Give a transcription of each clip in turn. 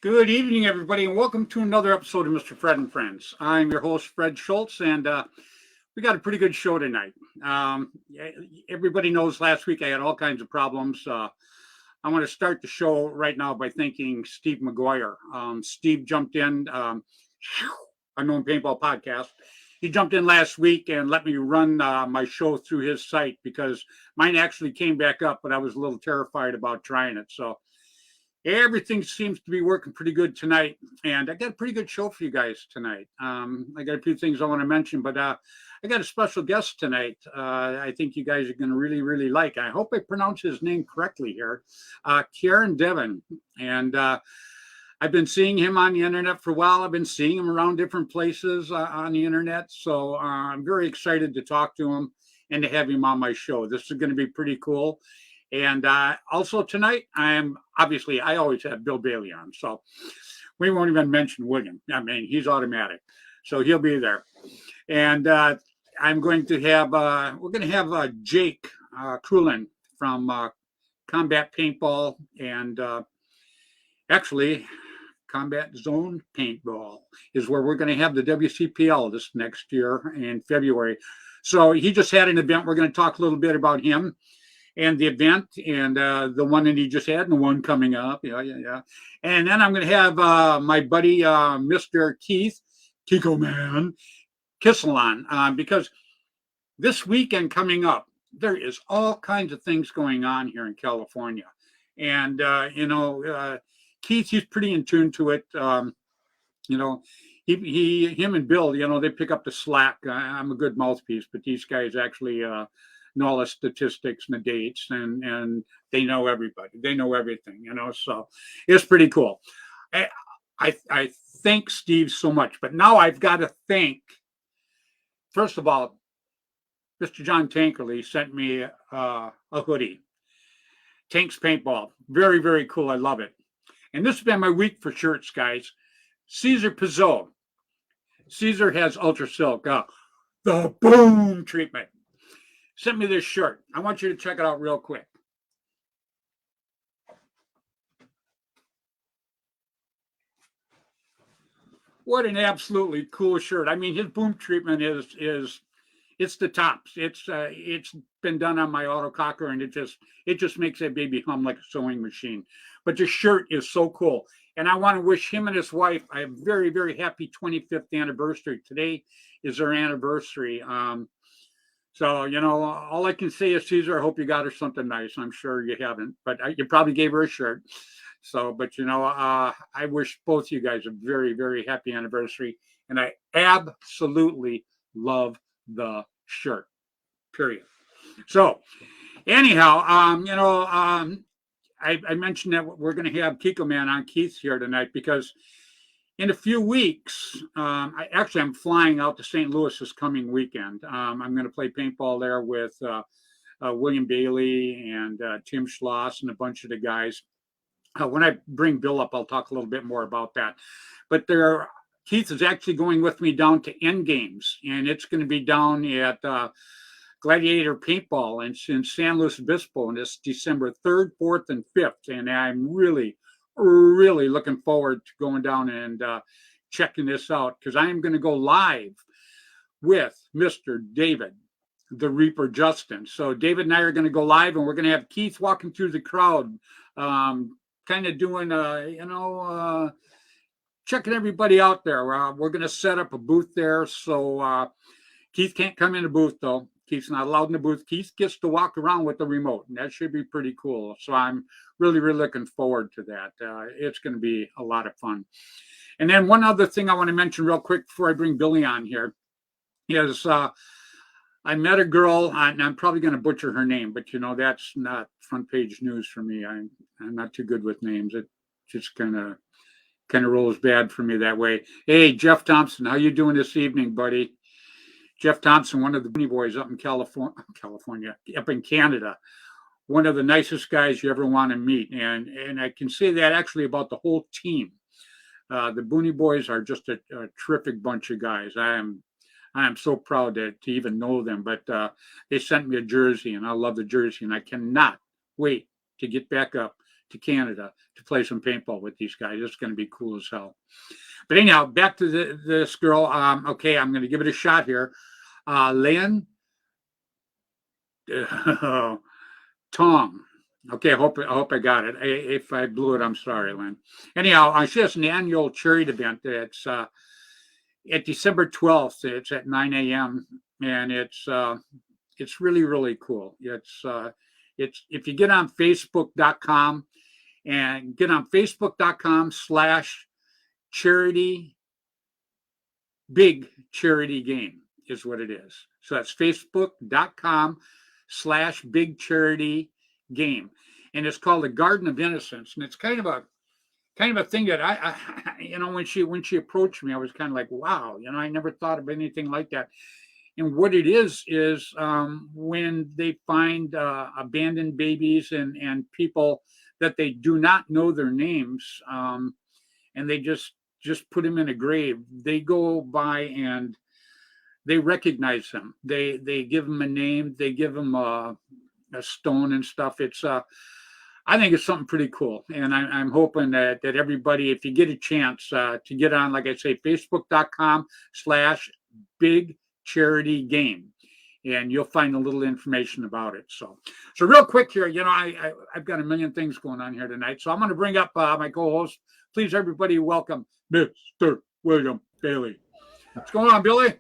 Good evening, everybody, and welcome to another episode of Mr. Fred and Friends. I'm your host, Fred Schultz, and we got a pretty good show tonight. Everybody knows last week I had all kinds of problems. I want to start the show right now by thanking Steve McGuire. Steve jumped in, Unknown Paintball Podcast. He jumped in last week and let me run my show through his site because mine actually came back up, but I was a little terrified about trying it. So everything seems to be working pretty good tonight, and I got a pretty good show for you guys tonight. I got a few things I want to mention, but I got a special guest tonight. I think you guys are going to really like. I hope I pronounce his name correctly here, Kieran Devon, and I've been seeing him on the internet for a while. I've been seeing him around different places on the internet, so I'm very excited to talk to him and to have him on my show. This is going to be pretty cool. And also tonight, I always have Bill Bailey on, so we won't even mention William. I mean, he's automatic, so he'll be there. And we're going to have Jake Krulin from Combat Paintball and actually Combat Zone Paintball is where we're going to have the WCPL this next year in February. So he just had an event. We're going to talk a little bit about him and the event and the one that he just had and the one coming up. Yeah. And then I'm going to have my buddy, Mr. Kiko Man, Kissel on because this weekend coming up, there is all kinds of things going on here in California. And, Keith, he's pretty in tune to it. Him and Bill, they pick up the slack. I'm a good mouthpiece, but these guys actually know all the statistics and the dates, and they know everybody. They know everything, so it's pretty cool. I thank Steve so much, but now I've got to thank, first of all, Mr. John Tankerly sent me a hoodie. Tank's Paintball. Very, very cool. I love it. And this has been my week for shirts, guys. Caesar Pizzot. Caesar has Ultra Silk. The boom treatment. Sent me this shirt. I want you to check it out real quick. What an absolutely cool shirt. I mean, his boom treatment is it's the tops. It's been done on my autococker, and it just makes that baby hum like a sewing machine. But the shirt is so cool. And I want to wish him and his wife a very, very happy 25th anniversary. Today is their anniversary. So, all I can say is, Caesar, I hope you got her something nice. I'm sure you haven't, but you probably gave her a shirt. So, but, I wish both you guys a very, very happy anniversary. And I absolutely love the shirt, period. So, anyhow, I mentioned that we're going to have Kiko Man on Keith here tonight because in a few weeks, I'm flying out to St. Louis this coming weekend. I'm going to play paintball there with William Bailey and Tim Schloss and a bunch of the guys. When I bring Bill up, I'll talk a little bit more about that. But Keith is actually going with me down to End Games, and it's going to be down at Gladiator Paintball in San Luis Obispo, and it's December 3rd, 4th, and 5th. And I'm really looking forward to going down and checking this out because I am going to go live with Mr. David, the Reaper Justin. So David and I are going to go live, and we're going to have Keith walking through the crowd, kind of doing, checking everybody out there. We're going to set up a booth there. So Keith can't come in the booth, though. Keith's not allowed in the booth. Keith gets to walk around with the remote, and that should be pretty cool. So I'm really looking forward to that. It's going to be a lot of fun. And then one other thing I want to mention real quick before I bring Billy on here is I met a girl, and I'm probably going to butcher her name, but that's not front page news for me. I'm not too good with names. It just kind of rolls bad for me that way. Hey, Jeff Thompson, how you doing this evening, buddy? Jeff Thompson, one of the Bunny Boys up in California, up in Canada, one of the nicest guys you ever want to meet. And I can say that actually about the whole team. The Bunny Boys are just a terrific bunch of guys. I am so proud to even know them. But they sent me a jersey, and I love the jersey, and I cannot wait to get back up to Canada to play some paintball with these guys. It's going to be cool as hell. But anyhow, back to this girl. Okay, I'm going to give it a shot here. Lynn Tom. Okay, I hope I got it. If I blew it, I'm sorry, Lynn. Anyhow, she has an annual charity event. It's at December 12th. It's at 9 a.m. and it's really, really cool. It's if you get on Facebook.com and get on Facebook.com/charity big charity game is what it is. So that's Facebook.com/big charity game, and it's called the Garden of Innocence, and it's kind of a thing that I when she approached me, I was kind of like, wow, I never thought of anything like that. And what it is when they find abandoned babies and people that they do not know their names, and they just put them in a grave. They go by and they recognize them. They give them a name. They give them a stone and stuff. It's I think it's something pretty cool, and I'm hoping that everybody, if you get a chance to get on, like I say, Facebook.com/big charity game, and you'll find a little information about it. So real quick here, I've got a million things going on here tonight, so I'm going to bring up my co-host. Please, everybody, welcome Mr. William Bailey. What's going on, Billy?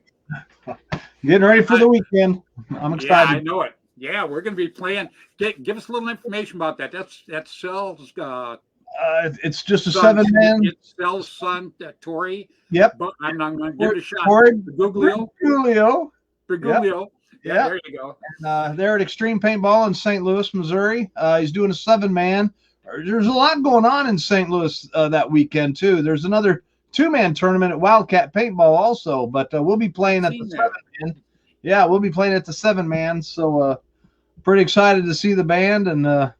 Getting ready for the weekend. I'm excited. Yeah, I know it. Yeah, we're going to be playing. Give us a little information about that. That's Cell's. It's just a 7-man. It's Cell's son, Tori. Yep. But I'm not going to give it a shot. Tori Bergoglio. Yep. Yeah, there you go. And, they're at Extreme Paintball in St. Louis, Missouri. He's doing a 7-man. There's a lot going on in St. Louis that weekend, too. There's another 2-man tournament at Wildcat Paintball also, but we'll be playing at the 7-man. Yeah, we'll be playing at the 7-man. So pretty excited to see the band and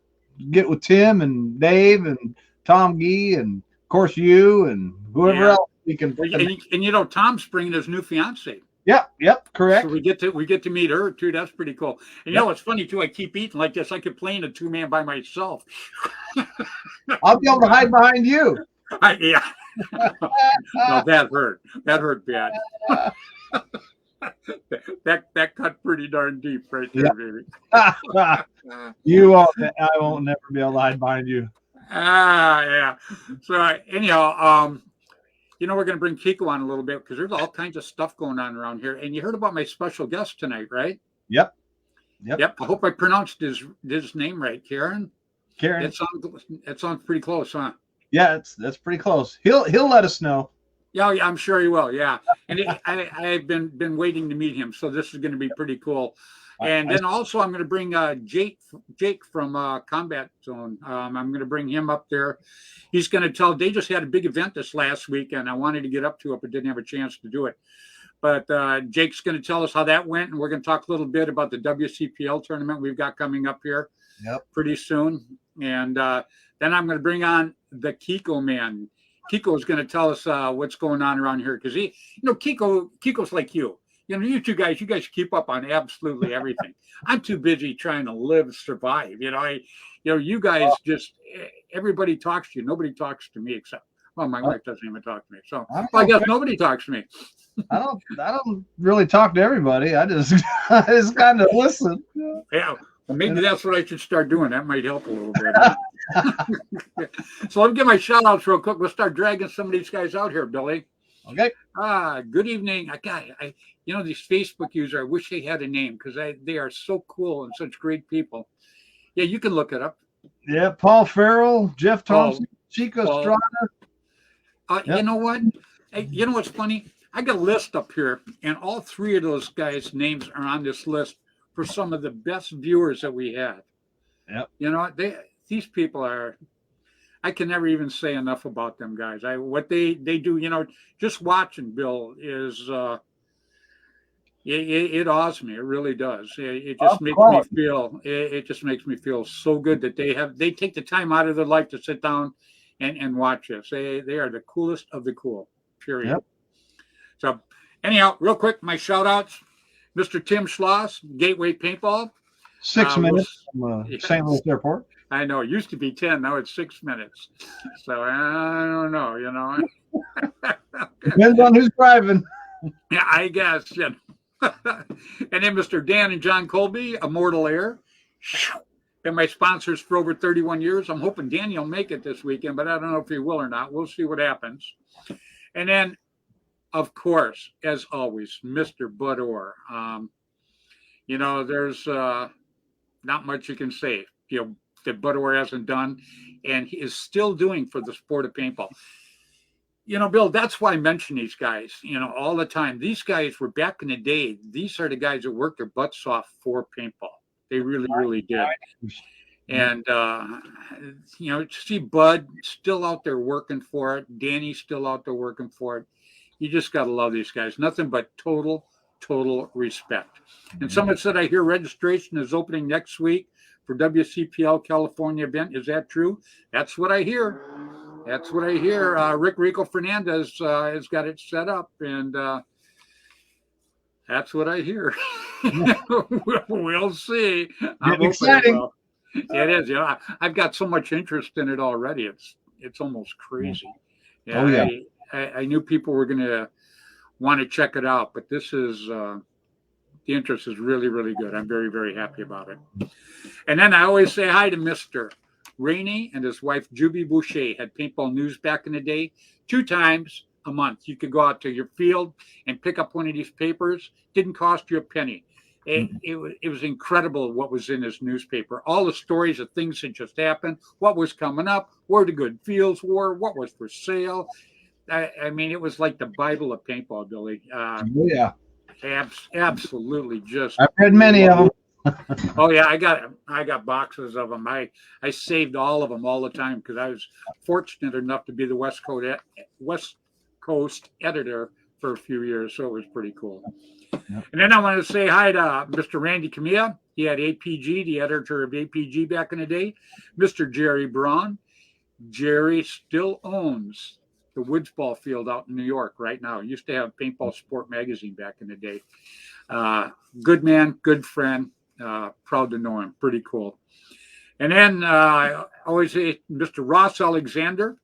get with Tim and Dave and Tom Gee and, of course, you and whoever else we can. And Tom's bringing his new fiance. Yep, correct. So we get to meet her too. That's pretty cool. And it's funny too. I keep eating like this. I could play in a 2-man by myself. I'll be able to hide behind you. Yeah. No, that hurt. That hurt bad. that cut pretty darn deep right there, baby. You won't. I won't never be able to hide behind you. Yeah. So anyhow, we're going to bring Kiko on a little bit because there's all kinds of stuff going on around here. And you heard about my special guest tonight, right? Yep. I hope I pronounced his name right, Karen. It sounds pretty close, huh? Yeah, that's pretty close. He'll let us know. Yeah, I'm sure he will. Yeah, and I've been waiting to meet him, so this is going to be pretty cool. And then also I'm going to bring Jake from Combat Zone. I'm going to bring him up there. He's going to tell. They just had a big event this last week, and I wanted to get up to it, but didn't have a chance to do it. But Jake's going to tell us how that went, and we're going to talk a little bit about the WCPL tournament we've got coming up here pretty soon. And then I'm going to bring on the Kiko man. Kiko is going to tell us what's going on around here because Kiko's like you. You two guys, you keep up on absolutely everything. I'm too busy trying to survive. You guys just everybody talks to you. Nobody talks to me except my wife doesn't even talk to me. So I guess nobody talks to me. I don't really talk to everybody. I just kind of listen. Yeah. Well, maybe that's what I should start doing. That might help a little bit. So let me get my shout outs real quick. We'll start dragging some of these guys out here, Billy. Okay. Good evening. These Facebook users, I wish they had a name because they are so cool and such great people. Yeah, you can look it up. Yeah, Paul Farrell, Jeff Thompson, Chico Estrada. You know what? You know what's funny? I got a list up here, and all 3 of those guys' names are on this list for some of the best viewers that we have. Yep. These people are. I can never even say enough about them guys. What they do, just watching Bill is it awes me. It really does. It just makes me feel. It just makes me feel so good that they take the time out of their life to sit down and watch us. They are the coolest of the cool. Period. Yep. So anyhow, real quick, my shout outs. Mr. Tim Schloss, Gateway Paintball. 6 minutes from St. Louis Airport. I know. It used to be 10. Now it's 6 minutes. So I don't know, you know. Depends on who's driving. Yeah, I guess. Yeah. And then Mr. Dan and John Colby, Immortal Air. Been my sponsors for over 31 years. I'm hoping Danny will make it this weekend, but I don't know if he will or not. We'll see what happens. And then, of course, as always, Mr. Bud Orr. You know, there's not much you can say, you know, that Bud Orr hasn't done and he is still doing for the sport of paintball. You know, Bill, that's why I mention these guys, you know, all the time. These guys were back in the day. These are the guys that worked their butts off for paintball. They really, really did. And, you know, to see Bud still out there working for it, Danny still out there working for it. You just got to love these guys. Nothing but total respect. And someone said, I hear registration is opening next week for WCPL California event. Is that true? That's what I hear. That's what I hear. Rick Rico Fernandez has got it set up, and that's what I hear. We'll see. I'm exciting. well. It is. You know, I've got so much interest in it already. It's almost crazy. Yeah, Oh, yeah. I knew people were going to want to check it out, but this is the interest is really, really good. I'm very, very happy about it. And then I always say hi to Mr. Rainey and his wife, Juby Boucher, had paintball news back in the day 2 times a month. You could go out to your field and pick up one of these papers. Didn't cost you a penny. It was incredible what was in his newspaper. All the stories of things that just happened, what was coming up, where the good fields were, what was for sale. I mean, it was like the Bible of paintball, Billy. Yeah. Absolutely just. I've read many of them. Oh yeah, I got boxes of them. I saved all of them all the time because I was fortunate enough to be the West Coast editor for a few years, so it was pretty cool. Yep. And then I want to say hi to Mr. Randy Camilla. He had APG, the editor of APG back in the day. Mr. Jerry Braun. Jerry still owns the Woods Ball Field out in New York right now. He used to have Paintball Sport magazine back in the day. Good man, good friend. Proud to know him. Pretty cool. And then I always say Mr. Ross Alexander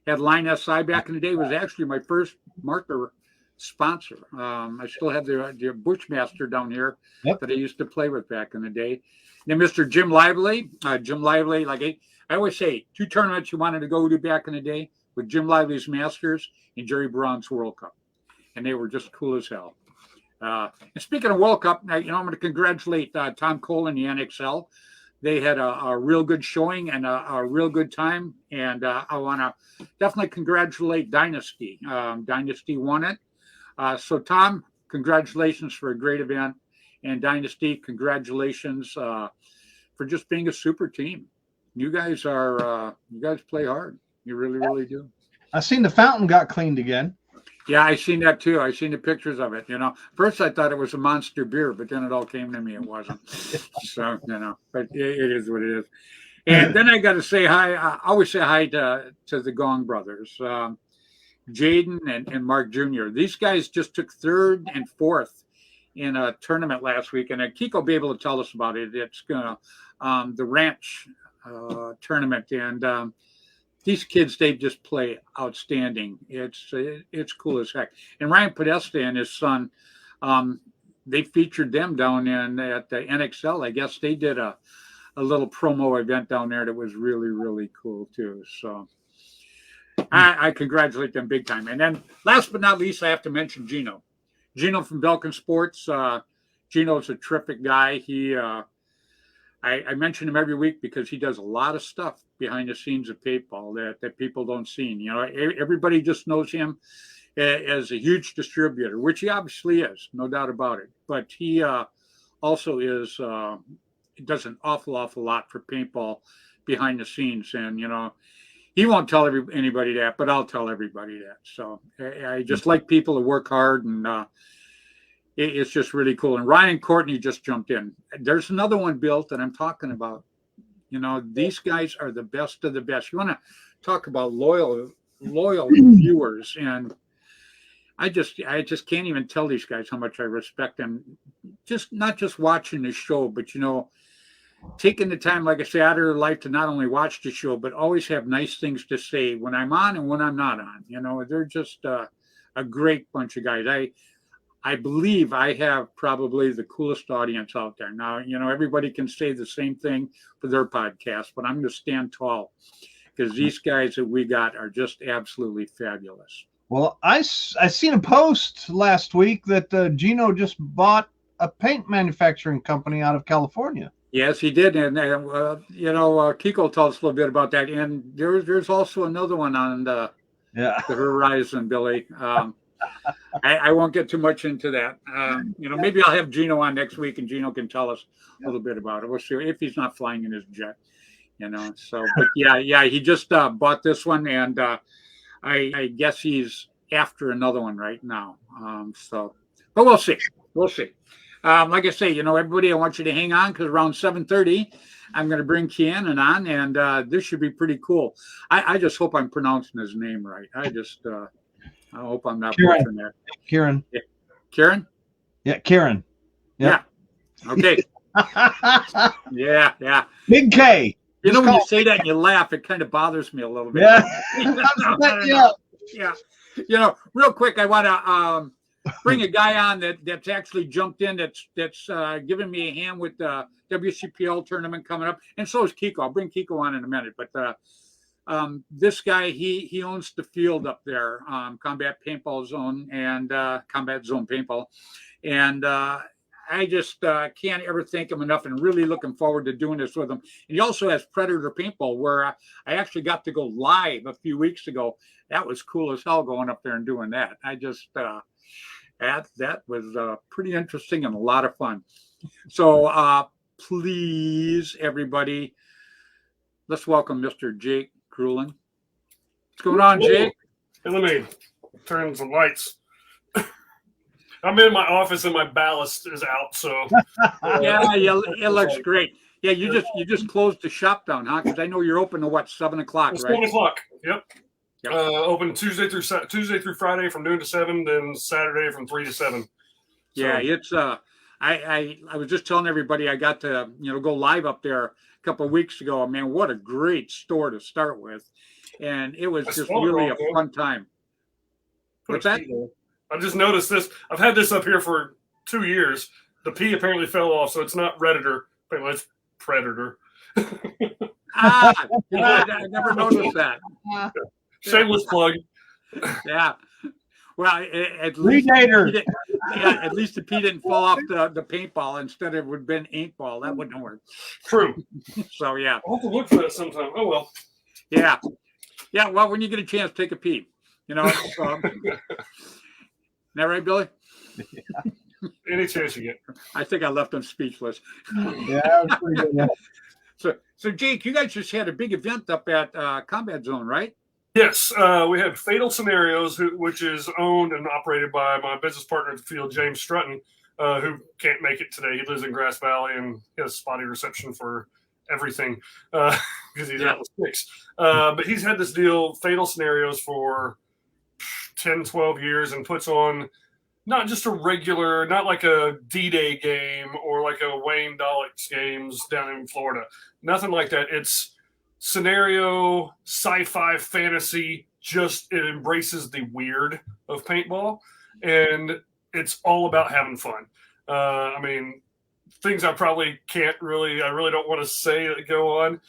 had Line SI back in the day. Was actually my first marker sponsor. I still have the Bushmaster down here that I used to play with back in the day. And then Mr. Jim Lively. Jim Lively, like I always say, 2 tournaments you wanted to go to back in the day with Jim Lively's Masters and Jerry Braun's World Cup. And they were just cool as hell. And speaking of World Cup, you know, I'm going to congratulate Tom Cole and the NXL. They had a real good showing and a real good time. And I want to definitely congratulate Dynasty. Dynasty won it. So, Tom, congratulations for a great event. And Dynasty, congratulations for just being a super team. You guys play hard. You really, really do. I seen the fountain got cleaned again. Yeah, I seen that too. I seen the pictures of it. You know, first I thought it was a Monster beer, but then it all came to me it wasn't. So, you know, but it is what it is. And then I got to say hi. I always say hi to the Gong brothers, Jaden and Mark Jr. These guys just took 3rd and 4th in a tournament last week, and Kiko will be able to tell us about it. It's the ranch tournament, and these kids, they just play outstanding. It's cool as heck. And Ryan Podesta and his son, they featured them down at the NXL. I guess they did a little promo event down there that was really, really cool too. So I congratulate them big time. And then last but not least, I have to mention Gino. Gino from Belkin Sports. Gino's a terrific guy. I mention him every week because he does a lot of stuff behind the scenes of paintball that people don't see. You know, everybody just knows him as a huge distributor, which he obviously is, no doubt about it. But he also does an awful lot for paintball behind the scenes. And, you know, he won't tell anybody that, but I'll tell everybody that. So I just like people who work hard, and it's just really cool. And Ryan Courtney just jumped in. There's another one, Bill, that I'm talking about. You know, these guys are the best of the best. You want to talk about loyal viewers, and I just can't even tell these guys how much I respect them. Just not just watching the show, but you know, taking the time, like I say, out of their life to not only watch the show, but always have nice things to say when I'm on and when I'm not on. They're just a great bunch of guys. I believe I have probably the coolest audience out there. Now, everybody can say the same thing for their podcast, but I'm going to stand tall because these guys that we got are just absolutely fabulous. Well, I seen a post last week that Gino just bought a paint manufacturing company out of California. Yes, he did, and Kiko told us a little bit about that. And there's also another one on the horizon, Billy. I won't get too much into that. Maybe I'll have Gino on next week, and Gino can tell us a little bit about it. We'll see if he's not flying in his jet. So, but yeah, he just bought this one, and I guess he's after another one right now. But we'll see. Like I say, everybody, I want you to hang on because around 7:30, I'm going to bring Keanan on, and this should be pretty cool. I just hope I'm pronouncing his name right. I hope I'm not butchering that. Kieran. Yeah. Kieran? Yeah, Kieran. Yep. Yeah. Okay. Yeah. Big K. When you say that and you laugh, it kind of bothers me a little bit. Yeah. Yeah. Real quick, I want to bring a guy on that's actually jumped in. That's giving me a hand with the WCPL tournament coming up, and so is Kiko. I'll bring Kiko on in a minute, but this guy he owns the field up there, Combat Paintball Zone and Combat Zone Paintball, and I just can't ever thank him enough, and really looking forward to doing this with him. And he also has Predator Paintball, where I actually got to go live a few weeks ago. That was cool as hell going up there and doing that. I just that was pretty interesting and a lot of fun. So please, everybody, let's welcome Mr. Jake Krulin. What's going on, Jake? Hey, let me turn some lights. I'm in my office and my ballast is out, so yeah, it looks great. Yeah, you just closed the shop down, huh? Because I know you're open to 7 o'clock, right? 7 o'clock. Yep. Open Tuesday through Friday from noon to 7, then Saturday from 3 to 7. So, yeah, it's I was just telling everybody I got to go live up there a couple of weeks ago. Man, what a great store to start with, and it was just really a fun time. What's that? I just noticed this. I've had this up here for 2 years. The P apparently fell off, so it's not Redditor. Apparently it's Predator. I never noticed that. Shameless plug. Yeah. Well, at least the P didn't fall off the paintball. Instead, it would have been inkball. That wouldn't work. True. So, yeah. I'll have to look for that sometime. Oh, well. Yeah. Yeah, well, when you get a chance, take a peep. Isn't that right, Billy? Yeah. Any chance you get. I think I left him speechless. Yeah, that was pretty good. Yeah. So Jake, you guys just had a big event up at Combat Zone, right? Yes, we had Fatal Scenarios, which is owned and operated by my business partner at the field, James Strutton, who can't make it today. He lives in Grass Valley and he has spotty reception for everything because he's out with sticks. But he's had this deal, Fatal Scenarios, for 10, 12 years and puts on not just a regular, not like a D-Day game or like a Wayne Dollick's games down in Florida. Nothing like that. It's scenario, sci-fi, fantasy, just it embraces the weird of paintball, and it's all about having fun. I mean, things I probably can't really, I really don't want to say that go on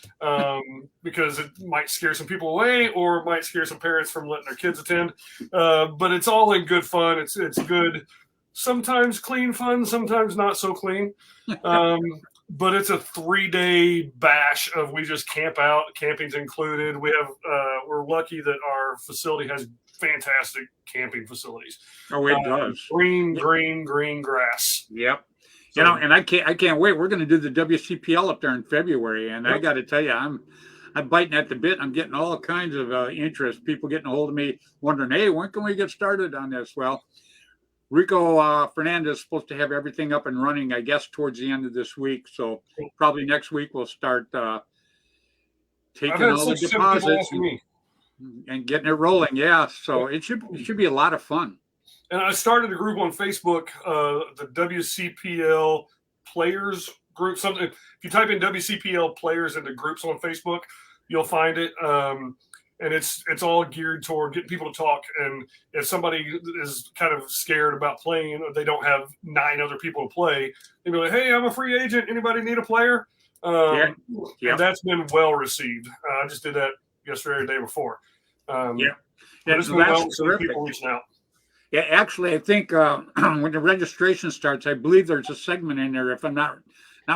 because it might scare some people away or might scare some parents from letting their kids attend. But it's all in good fun. It's good, sometimes clean fun, sometimes not so clean. But it's a 3-day bash of we just camp out. Camping's included. We have we're lucky that our facility has fantastic camping facilities. Oh, it does. Green grass. Yep. And I can't wait. We're going to do the WCPL up there in February, and I got to tell you, I'm biting at the bit. I'm getting all kinds of interest. People getting a hold of me, wondering, hey, when can we get started on this? Well, Rico Fernandez is supposed to have everything up and running, I guess, towards the end of this week. So probably next week we'll start taking all the deposits and getting it rolling. Yeah, so it should be a lot of fun. And I started a group on Facebook, the WCPL Players group. Something. If you type in WCPL players into groups on Facebook, you'll find it. And it's all geared toward getting people to talk. And if somebody is kind of scared about playing, they don't have 9 other people to play, they'll be like, "Hey, I'm a free agent. Anybody need a player?" And that's been well received. I just did that yesterday or the day before. That's well, people reaching out. Yeah, actually, I think when the registration starts, I believe there's a segment in there, if I'm not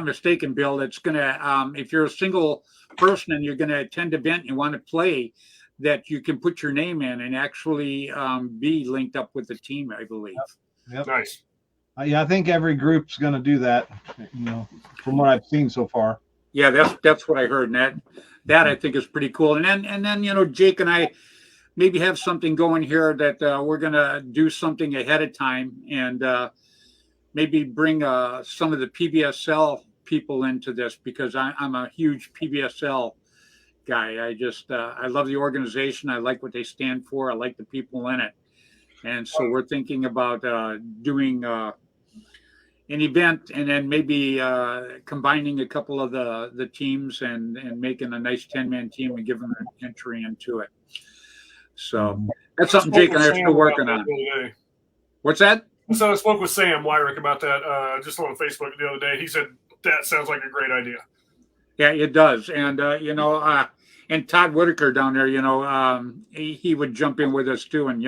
mistaken, Bill, that's going to, if you're a single person and you're going to attend an event and you want to play, that you can put your name in and actually be linked up with the team, I believe. Yep. Nice. Yeah, I think every group's going to do that, from what I've seen so far. Yeah, that's what I heard. And that I think is pretty cool. And then Jake and I maybe have something going here that we're going to do something ahead of time and maybe bring some of the PBSL people into this, because I'm a huge PBSL guy. I love the organization. I like what they stand for. I like the people in it. And so we're thinking about doing an event and then maybe combining a couple of the teams and making a nice 10-man team and giving them an entry into it. So that's something Jake and I are still working on. What's that? So I spoke with Sam Wyrick about that just on Facebook the other day. He said that sounds like a great idea. Yeah, it does. And, and Todd Whitaker down there, he would jump in with us too. And,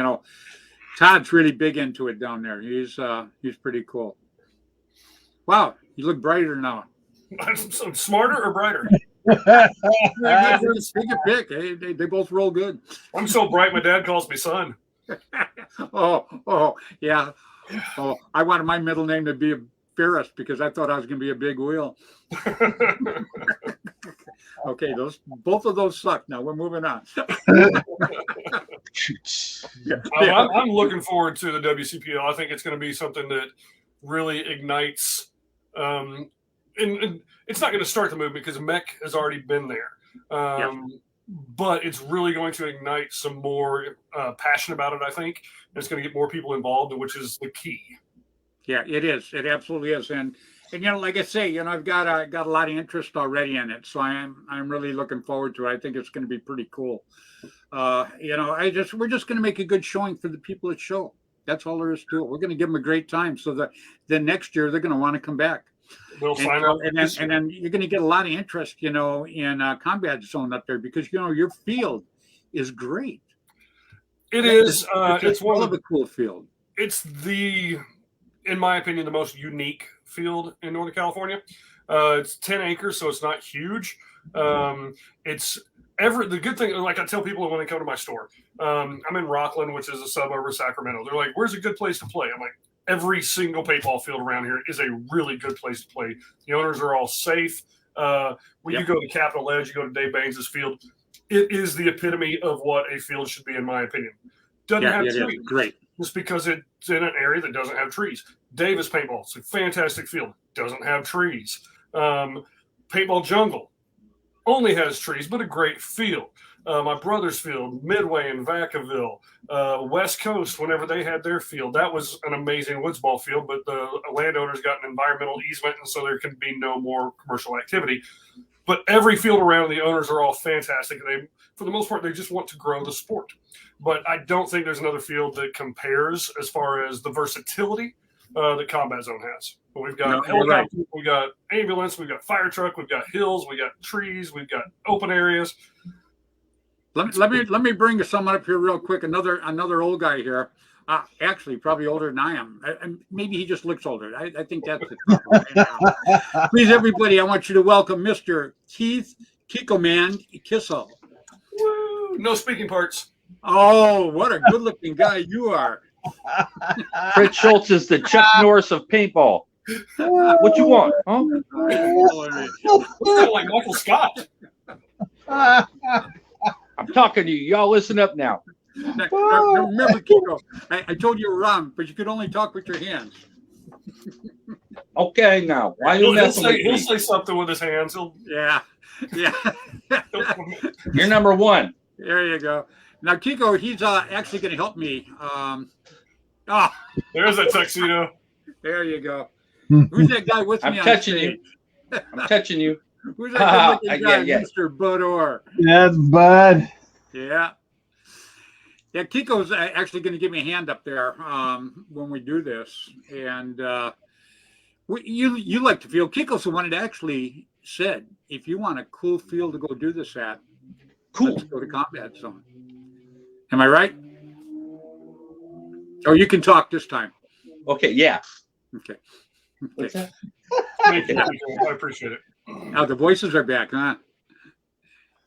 Todd's really big into it down there. He's pretty cool. Wow, you look brighter now. Smarter or brighter? Take a pick. They both roll good. I'm so bright, my dad calls me son. Oh, yeah. Oh, I wanted my middle name to be Ferris because I thought I was going to be a big wheel. Okay, both of those suck. Now we're moving on. I'm looking forward to the WCPL. I think it's going to be something that really ignites. And it's not going to start the movement because MEC has already been there. But it's really going to ignite some more passion about it, I think. And it's going to get more people involved, which is the key. Yeah, it is. It absolutely is. And like I say, I've got a lot of interest already in it. So I'm really looking forward to it. I think it's going to be pretty cool. We're just going to make a good showing for the people that show. That's all there is to it. We're going to give them a great time so that the next year they're going to want to come back. They'll sign up. And then you're going to get a lot of interest, in combat zone up there because, your field is great. It is. It's one of the cool field. It's in my opinion, the most unique field in Northern California. It's 10 acres, so it's not huge. It's the good thing, like I tell people when they come to my store, I'm in Rockland, which is a suburb of Sacramento. They're like, "Where's a good place to play?" I'm like, every single paintball field around here is a really good place to play. The owners are all safe. When you go to Capitol Edge, you go to Dave Baines's field. It is the epitome of what a field should be, in my opinion. Doesn't have trees. Great. Just because it's in an area that doesn't have trees. Davis Paintball, it's a fantastic field. Doesn't have trees. Paintball Jungle only has trees, but a great field. My brother's field, Midway in Vacaville, West Coast, whenever they had their field, that was an amazing woods ball field, but the landowners got an environmental easement, and so there can be no more commercial activity. But every field around, the owners are all fantastic. They, for the most part, they just want to grow the sport. But I don't think there's another field that compares as far as the versatility that Combat Zone has. We've got helicopter, we've got ambulance, we've got fire truck, we've got hills, we've got trees, we've got open areas. Let me bring someone up here real quick. Another old guy here. Actually, probably older than I am. Maybe he just looks older. I think that's the Please, everybody, I want you to welcome Mr. Keith Kikoman Kissel. Woo! No speaking parts. Oh, what a good-looking guy you are. Fred Schultz is the Chuck Norris of paintball. What you want, huh? Kind of like Michael Scott. I'm talking to you. Y'all listen up now. Now, remember, Kiko, I told you were wrong, but you could only talk with your hands. Okay, now. Why he'll say something with his hands. Yeah. You're number one. There you go. Now, Kiko, he's actually going to help me. There's that tuxedo. There you go. Who's that guy with me? I'm touching you. I'm touching you. Who's that good-looking guy, Yeah. Mr. Bud Orr? That's Bud. Yeah. Yeah, Kiko's actually going to give me a hand up there when we do this. And you like the field. Kiko's the one that actually said, if you want a cool field to go do this at, Cool. let's go to Combat Zone. Am I right? Oh, you can talk this time. Okay, yeah. Okay. What's Okay. that? Thank you. I appreciate it. Now the voices are back, huh?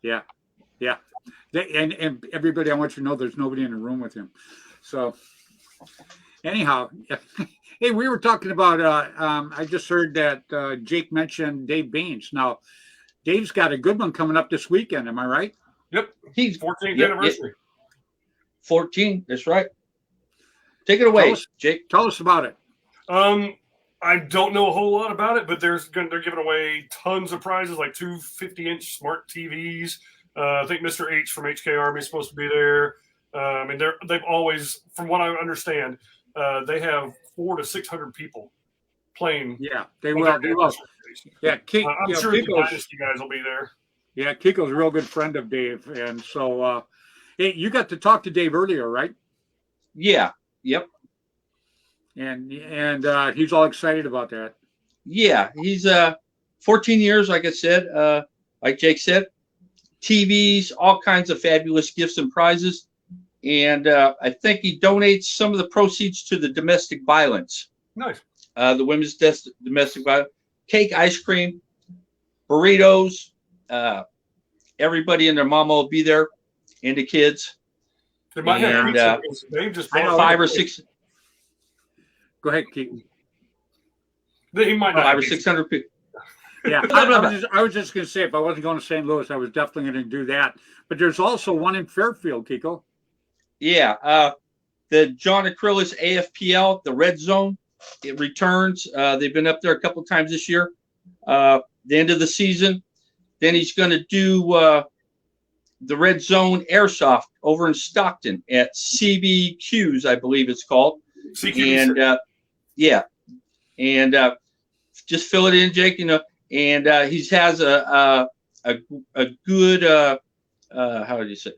Yeah. Yeah. And everybody, I want you to know there's nobody in the room with him. So anyhow, hey, we were talking about, I just heard that Jake mentioned Dave Baines. Now, Dave's got a good one coming up this weekend. Am I right? Yep. He's 14th anniversary. 14. That's right. Take it away, Jake. Tell us about it. I don't know a whole lot about it, but they're giving away tons of prizes, like 2 50-inch smart TVs. I think Mr. H from HK Army is supposed to be there. And they've always, from what I understand, they have 400 to 600 people playing. Yeah, they will. They will. Yeah, I'm sure the Dynasty guys will be there. Yeah, Kiko's a real good friend of Dave, and so hey, you got to talk to Dave earlier, right? Yeah. Yep. And he's all excited about that. Yeah, he's 14 years, like I said, like Jake said, TVs, all kinds of fabulous gifts and prizes. And I think he donates some of the proceeds to the domestic violence. Nice. The women's domestic violence, cake, ice cream, burritos. Everybody and their mama will be there, and the kids. They might have And, pizza. They've just 5 or 6. Go ahead, Keaton. He might not 500 or have 600 people. Yeah, I was just going to say, if I wasn't going to St. Louis, I was definitely going to do that. But there's also one in Fairfield, Kiko. Yeah, the John Acrylis AFPL, the Red Zone, it returns. They've been up there a couple of times this year. The end of the season. Then he's going to do the Red Zone Airsoft over in Stockton at CBQs, I believe it's called. CQB. And yeah, and just fill it in, Jake. You know, and he has a good how would you say?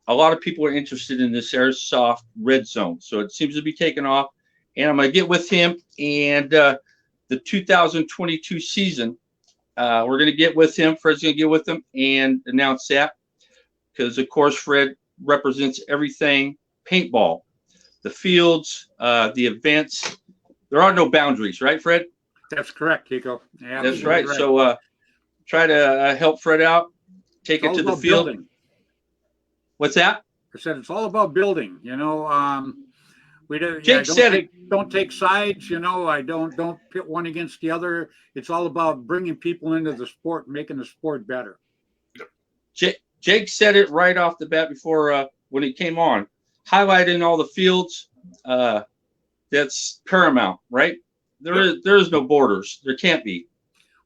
A lot of people are interested in this Airsoft Red Zone, so it seems to be taking off. And I'm going to get with him and the 2022 season. We're going to get with him. Fred's going to get with him and announce that because, of course, Fred represents everything paintball, the fields, the events. There are no boundaries, right, Fred? That's correct, Kiko. Yeah, that's right. So try to help Fred out, take it to the field. Building. What's that? I said it's all about building. You know, we do. Jake said don't take sides. You know, I don't pit one against the other. It's all about bringing people into the sport, making the sport better. Jake said it right off the bat before when he came on, highlighting all the fields. That's paramount, right? There is no borders. There can't be.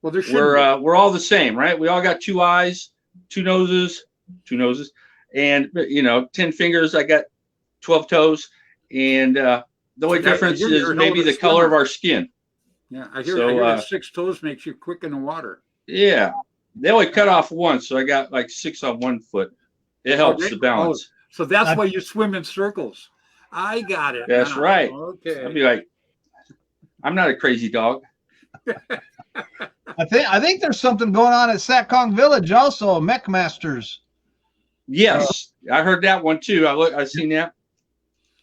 Well, there should. We're all the same, right? We all got 2 eyes, 2 noses, and 10 fingers. I got 12 toes, and the only difference is maybe the color of our skin. Yeah, I hear that 6 toes makes you quick in the water. Yeah, they only cut off one, so I got like 6 on one foot. It helps the balance. So that's why you swim in circles. I got it. That's right. Okay. I'll be like, I'm not a crazy dog. I think there's something going on at Satcong Village also, Mech Masters. Yes, I heard that one too. I seen that.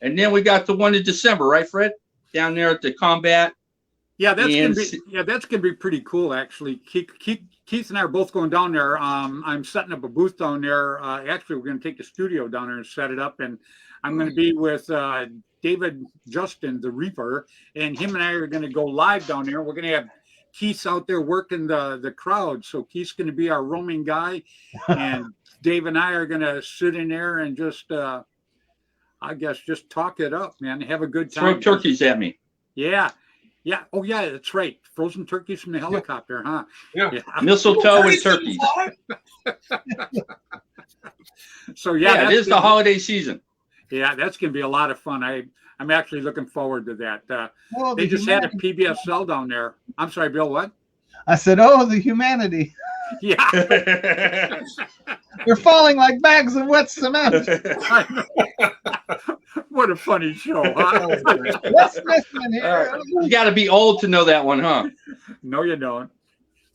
And then we got the one in December, right, Fred? Down there at the Combat. Yeah, that's gonna be pretty cool actually. Keith and I are both going down there. I'm setting up a booth down there. Actually, we're gonna take the studio down there and set it up, and I'm gonna be with David Justin, the Reaper, and him and I are gonna go live down there. We're gonna have Keith out there working the crowd. So Keith's gonna be our roaming guy, and Dave and I are gonna sit in there and just I guess just talk it up, man. Have a good time. Throw turkeys at me. Yeah. Yeah. Oh, yeah, that's right. Frozen turkeys from the helicopter, huh? Yeah. Mistletoe and turkeys. So, yeah, it is the holiday season. Yeah, that's going to be a lot of fun. I'm actually looking forward to that. They just had a PBSL down there. I'm sorry, Bill, what? I said, "Oh, the humanity! Yeah. They're falling like bags of wet cement." I know. What a funny show, huh? What's Smithman here? You got to be old to know that one, huh? No, you don't.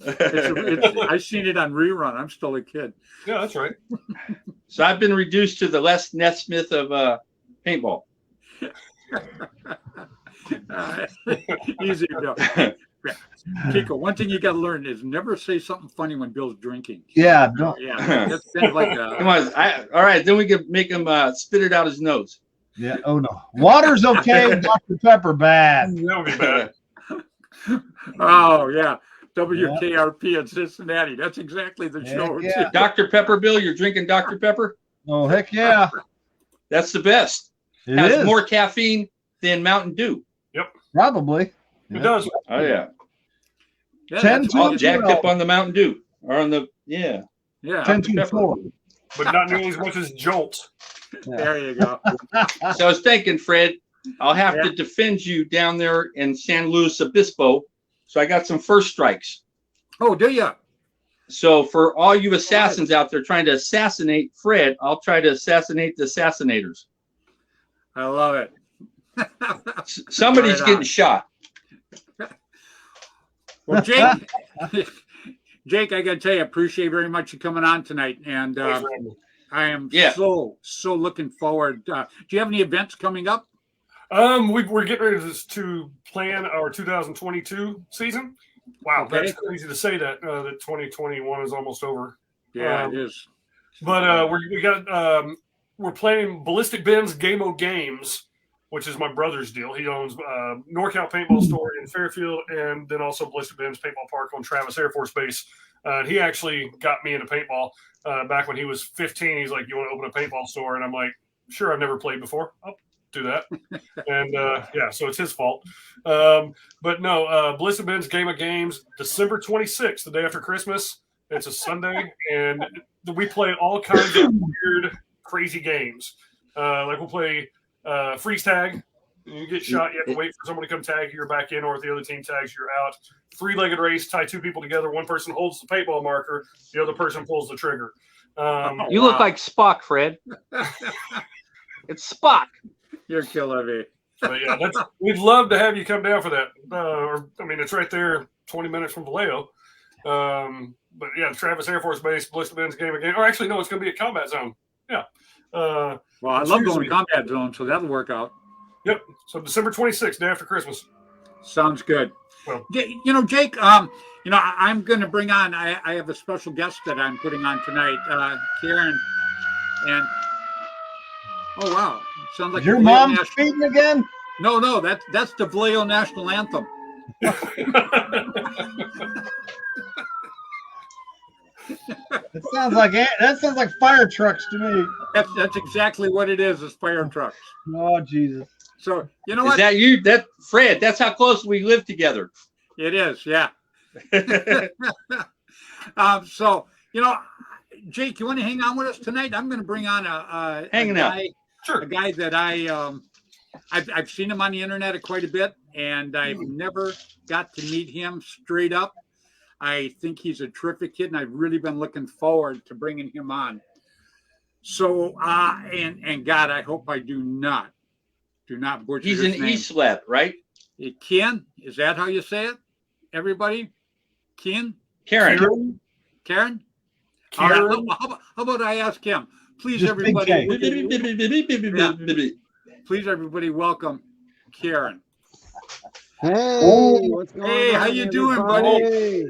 I seen it on rerun. I'm still a kid. Yeah, that's right. So I've been reduced to the Les Nesmith of paintball. Easy, Bill. Kiko, one thing you got to learn is never say something funny when Bill's drinking. Yeah, don't. Yeah, that's kind of like Come on. All right, then we can make him spit it out his nose. Yeah. Oh no. Water's okay. Dr. Pepper bad. That would be bad. Oh yeah, WKRP in Cincinnati. That's exactly the show. Yeah. Dr. Pepper, Bill, you're drinking Dr. Pepper? Oh heck yeah. That's the best. It Has is. more caffeine than Mountain Dew. Probably. It does. Oh yeah. Yeah, 10 that's to All good. jacked up on the Mountain Dew. Or on the Yeah, 10 to Pepper. 4. But not nearly as much as Jolt. there you go. So I was thinking, Fred, I'll have Yeah. to defend you down there in San Luis Obispo. So I got some first strikes. Oh, do you? So for all you assassins out there trying to assassinate Fred, I'll try to assassinate the assassinators. I love it. Somebody's Right on. getting shot. Well, Jake, Jake, I got to tell you, I appreciate very much you coming on tonight, and I am so looking forward. Do you have any events coming up? We're getting ready to plan our 2022 season. Wow, Okay. that's crazy to say that that 2021 is almost over. Yeah, it is. But we're playing Ballistic Ben's Game O' Games, which is my brother's deal. He owns NorCal Paintball Store in Fairfield, and then also Ballistic Ben's Paintball Park on Travis Air Force Base. He actually got me into paintball back when he was 15. He's like, "You want to open a paintball store?" And I'm like, "Sure, I've never played before. I'll do that." And so it's his fault. But no, Ballistic Ben's Game of Games, December 26th, the day after Christmas. It's a Sunday, and we play all kinds of weird, crazy games. Like we'll play freeze tag. You get shot, you have to wait for someone to come tag you, you're back in, or if the other team tags, you're out. Three-legged race, tie two people together. One person holds the paintball marker, the other person pulls the trigger. You look like Spock, Fred. It's Spock. You're killing me. But yeah, we'd love to have you come down for that. It's right there, 20 minutes from Vallejo. But yeah, Travis Air Force Base, Ballistic Ben's Game of Games. Or actually, no, it's going to be a combat zone. Yeah. Well, I love going to combat zone, so that'll work out. Yep. So December 26th, day after Christmas. Sounds good. Well, Jake, I'm going to bring on, I have a special guest that I'm putting on tonight, Karen. And, oh, wow. Sounds like Your the Vallejo mom feeding again? No, that's the Vallejo National Anthem. That sounds like fire trucks to me. That's exactly what it is fire trucks. Oh Jesus. So you know Is what? that you? That Fred? That's how close we live together. It is, yeah. So Jake, you want to hang on with us tonight? I'm going to bring on a guy that I've seen him on the internet quite a bit, and I've never got to meet him straight up. I think he's a terrific kid, and I've really been looking forward to bringing him on. So, and God, I hope I do not butcher his name. He's an E-slap, right? Ken, is that how you say it? Everybody? Ken? Karen. Karen? All right, how about I ask him? Please, Just everybody. Big Please, everybody, welcome Karen. Hey, what's going on? Hey, how you doing, buddy?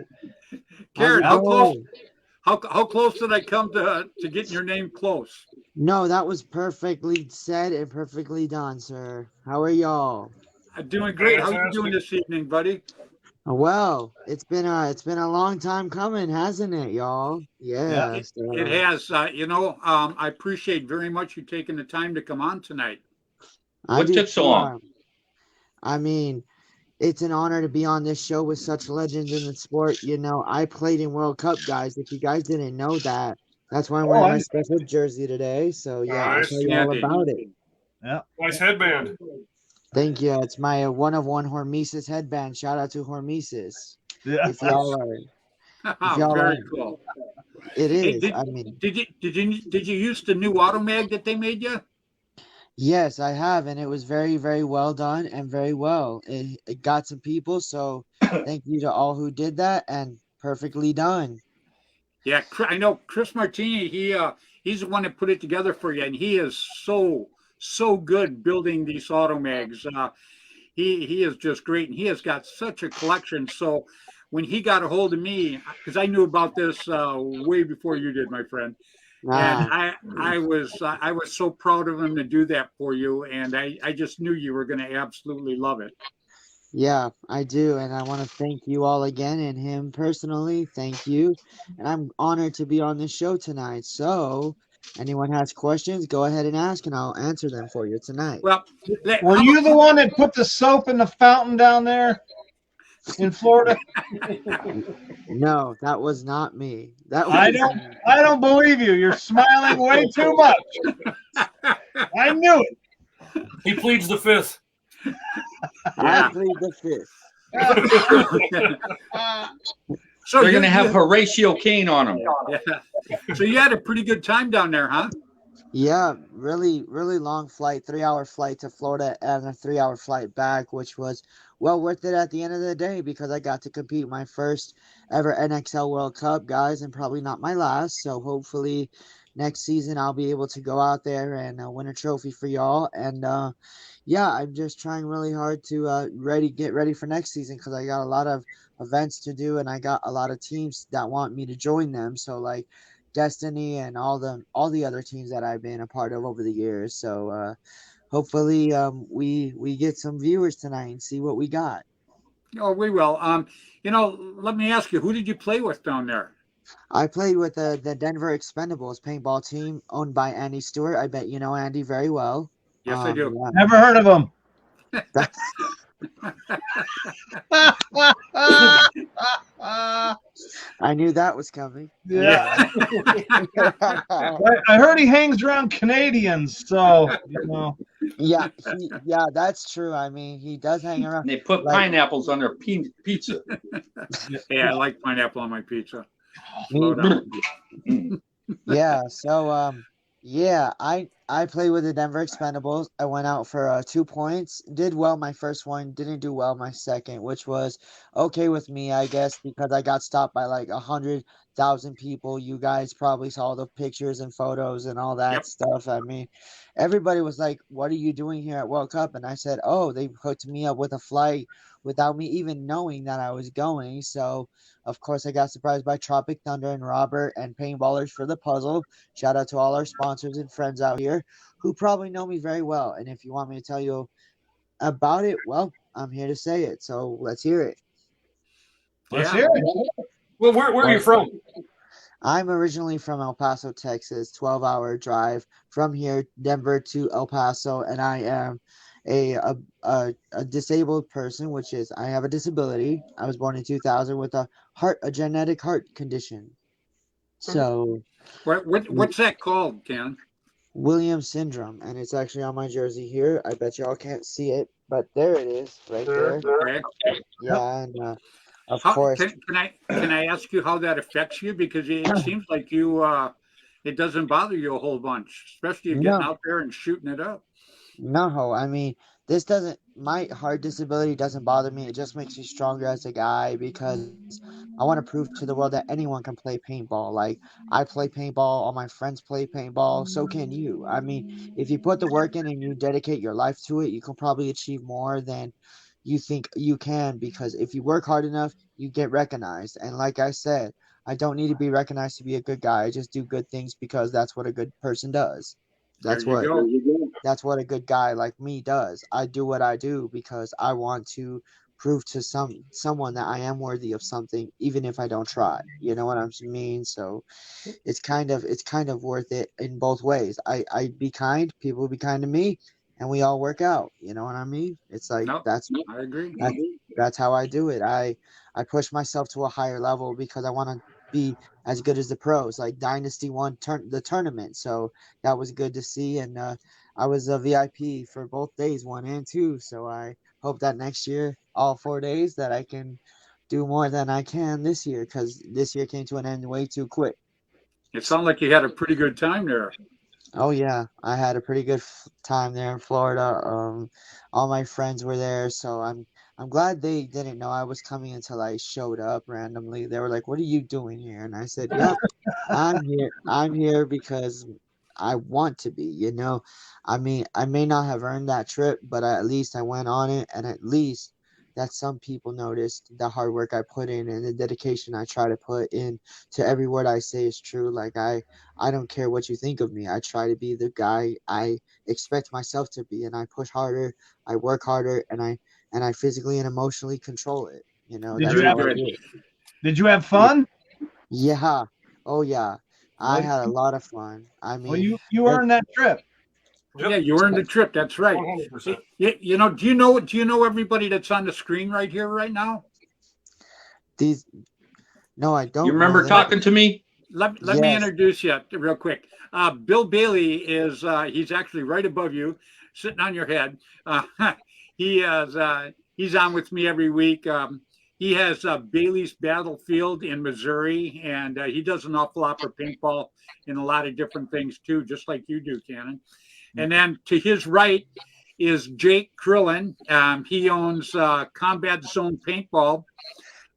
Karen, how close did I come to getting your name close? No, that was perfectly said and perfectly done, sir. How are y'all? I'm doing great. How you doing this evening, buddy? Well, it's been a long time coming, hasn't it, y'all? Yeah. It has. I appreciate very much you taking the time to come on tonight. What took so long? I mean, it's an honor to be on this show with such legends in the sport. I played in World Cup, guys. If you guys didn't know that, that's why I'm wearing my special jersey today. So yeah, I'll tell you all about it. Yeah. Nice headband. Thank you. It's my one of one Hormesis headband. Shout out to Hormesis. Yeah. If y'all are, if y'all Very are, cool. it Hey, is. I mean, did you use the new auto mag that they made you? yes, I have, and it was very, very well done and very well. It got some people, so thank you to all who did that and perfectly done. Yeah, I know Chris Martini. He's the one that put it together for you, and he is so good building these auto mags. He is just great, and he has got such a collection. So when he got a hold of me, because I knew about this way before you did, my friend, and Ah, I was so proud of him to do that for you, and I just knew you were going to absolutely love it. yeah, I do, and I want to thank you all again and him personally. Thank you, and I'm honored to be on this show tonight. So, anyone has questions, go ahead and ask, and I'll answer them for you tonight. Well, Were how you about the one that put the soap in the fountain down there in Florida? No, that was not me. That I was don't I don't believe you. You're smiling way too much. I knew it. He pleads the fifth. I yeah? plead the fifth. So They're going to have Horatio Kane on them. yeah. So you had a pretty good time down there, huh? Yeah, really, really long flight, 3 hour flight to Florida and a 3 hour flight back, which was well worth it at the end of the day because I got to compete my first ever NXL World Cup, guys, and probably not my last. So hopefully next season I'll be able to go out there and win a trophy for y'all. And yeah, I'm just trying really hard to get ready for next season because I got a lot of events to do and I got a lot of teams that want me to join them. So like Destiny and all the other teams that I've been a part of over the years. So hopefully we get some viewers tonight and see what we got. Oh, we will. Let me ask you, who did you play with down there? I played with the Denver Expendables paintball team owned by Andy Stewart. I bet you know Andy very well. Yes, I do. Yeah. Never heard of him. I knew that was coming. Yeah. I heard he hangs around Canadians, so Yeah, yeah, that's true. I mean, he does hang around. And they put Like, pineapples on their pizza. Yeah, I like pineapple on my pizza. me, Slow down. yeah. So yeah, I played with the Denver Expendables. I went out for 2 points. Did well my first one. Didn't do well my second, which was okay with me, I guess, because I got stopped by like 100,000 people. You guys probably saw the pictures and photos and all that Yep. stuff. I mean, everybody was like, "What are you doing here at World Cup?" And I said, "Oh, they hooked me up with a flight without me even knowing that I was going." So of course, I got surprised by Tropic Thunder and Robert and Paintballers for the puzzle. Shout out to all our sponsors and friends out here who probably know me very well. And if you want me to tell you about it, well, I'm here to say it. So let's hear it. let's Yeah. hear it. Well, where are you from? I'm originally from El Paso, Texas, 12-hour drive from here, Denver to El Paso, and I am a disabled person, which is I have a disability. I was born in 2000 with a genetic heart condition. So What's that called, Ken? Williams syndrome, and it's actually on my jersey here. I bet y'all can't see it, but there it is, right there. Okay. Yeah, and of How course, can I ask you how that affects you? Because it seems like it doesn't bother you a whole bunch, especially you getting no, out there and shooting it up. no. I mean, my heart disability doesn't bother me. It just makes me stronger as a guy because I want to prove to the world that anyone can play paintball. Like I play paintball, all my friends play paintball, so can you. I mean, if you put the work in and you dedicate your life to it, you can probably achieve more than you think you can because if you work hard enough, you get recognized. And like I said, I don't need to be recognized to be a good guy. I just do good things because that's what a good person does. There That's you what go. that's what a good guy like me does. I do what I do because I want to prove to someone that I am worthy of something, even if I don't try. You know what I mean? So it's kind of worth it in both ways. I be kind, people be kind to me, and we all work out. You know what I mean? It's like No, I agree. that's that's how I do it. I push myself to a higher level because I want to be as good as the pros. Like Dynasty won the tournament, so that was good to see. And I was a VIP for both days, 1 and 2. So I hope that next year, all 4 days, that I can do more than I can this year because this year came to an end way too quick. It sounded like you had a pretty good time there. Oh yeah, I had a pretty good time there in Florida. All my friends were there, so I'm glad they didn't know I was coming until I showed up randomly. They were like, "What are you doing here?" And I said, "Yep, I'm here. I'm here because I want to be, you know. I mean, I may not have earned that trip, but at least I went on it, and at least that some people noticed the hard work I put in and the dedication I try to put in to every word I say is true. Like I don't care what you think of me. I try to be the guy I expect myself to be, and I push harder, I work harder, and I physically and emotionally control it. You know, Did that's you Very have how I good. do it. Did you have fun? Yeah. Oh yeah. I Well, had a lot of fun. I well, mean, you that earned that trip. Yeah, Yep, you earned the trip. That's right. 100%. You know, do you know everybody that's on the screen right here right now? these no, I You don't know remember them. Let talking to me? let me Yes. introduce you real quick. Bill Bailey is he's actually right above you, sitting on your head. Uh, he is he's on with me every week. He has Bailey's Battlefield in Missouri, and he does an awful lot for paintball and a lot of different things too, just like you do, Cannon. And then to his right is Jake Krillin. He owns Combat Zone Paintball,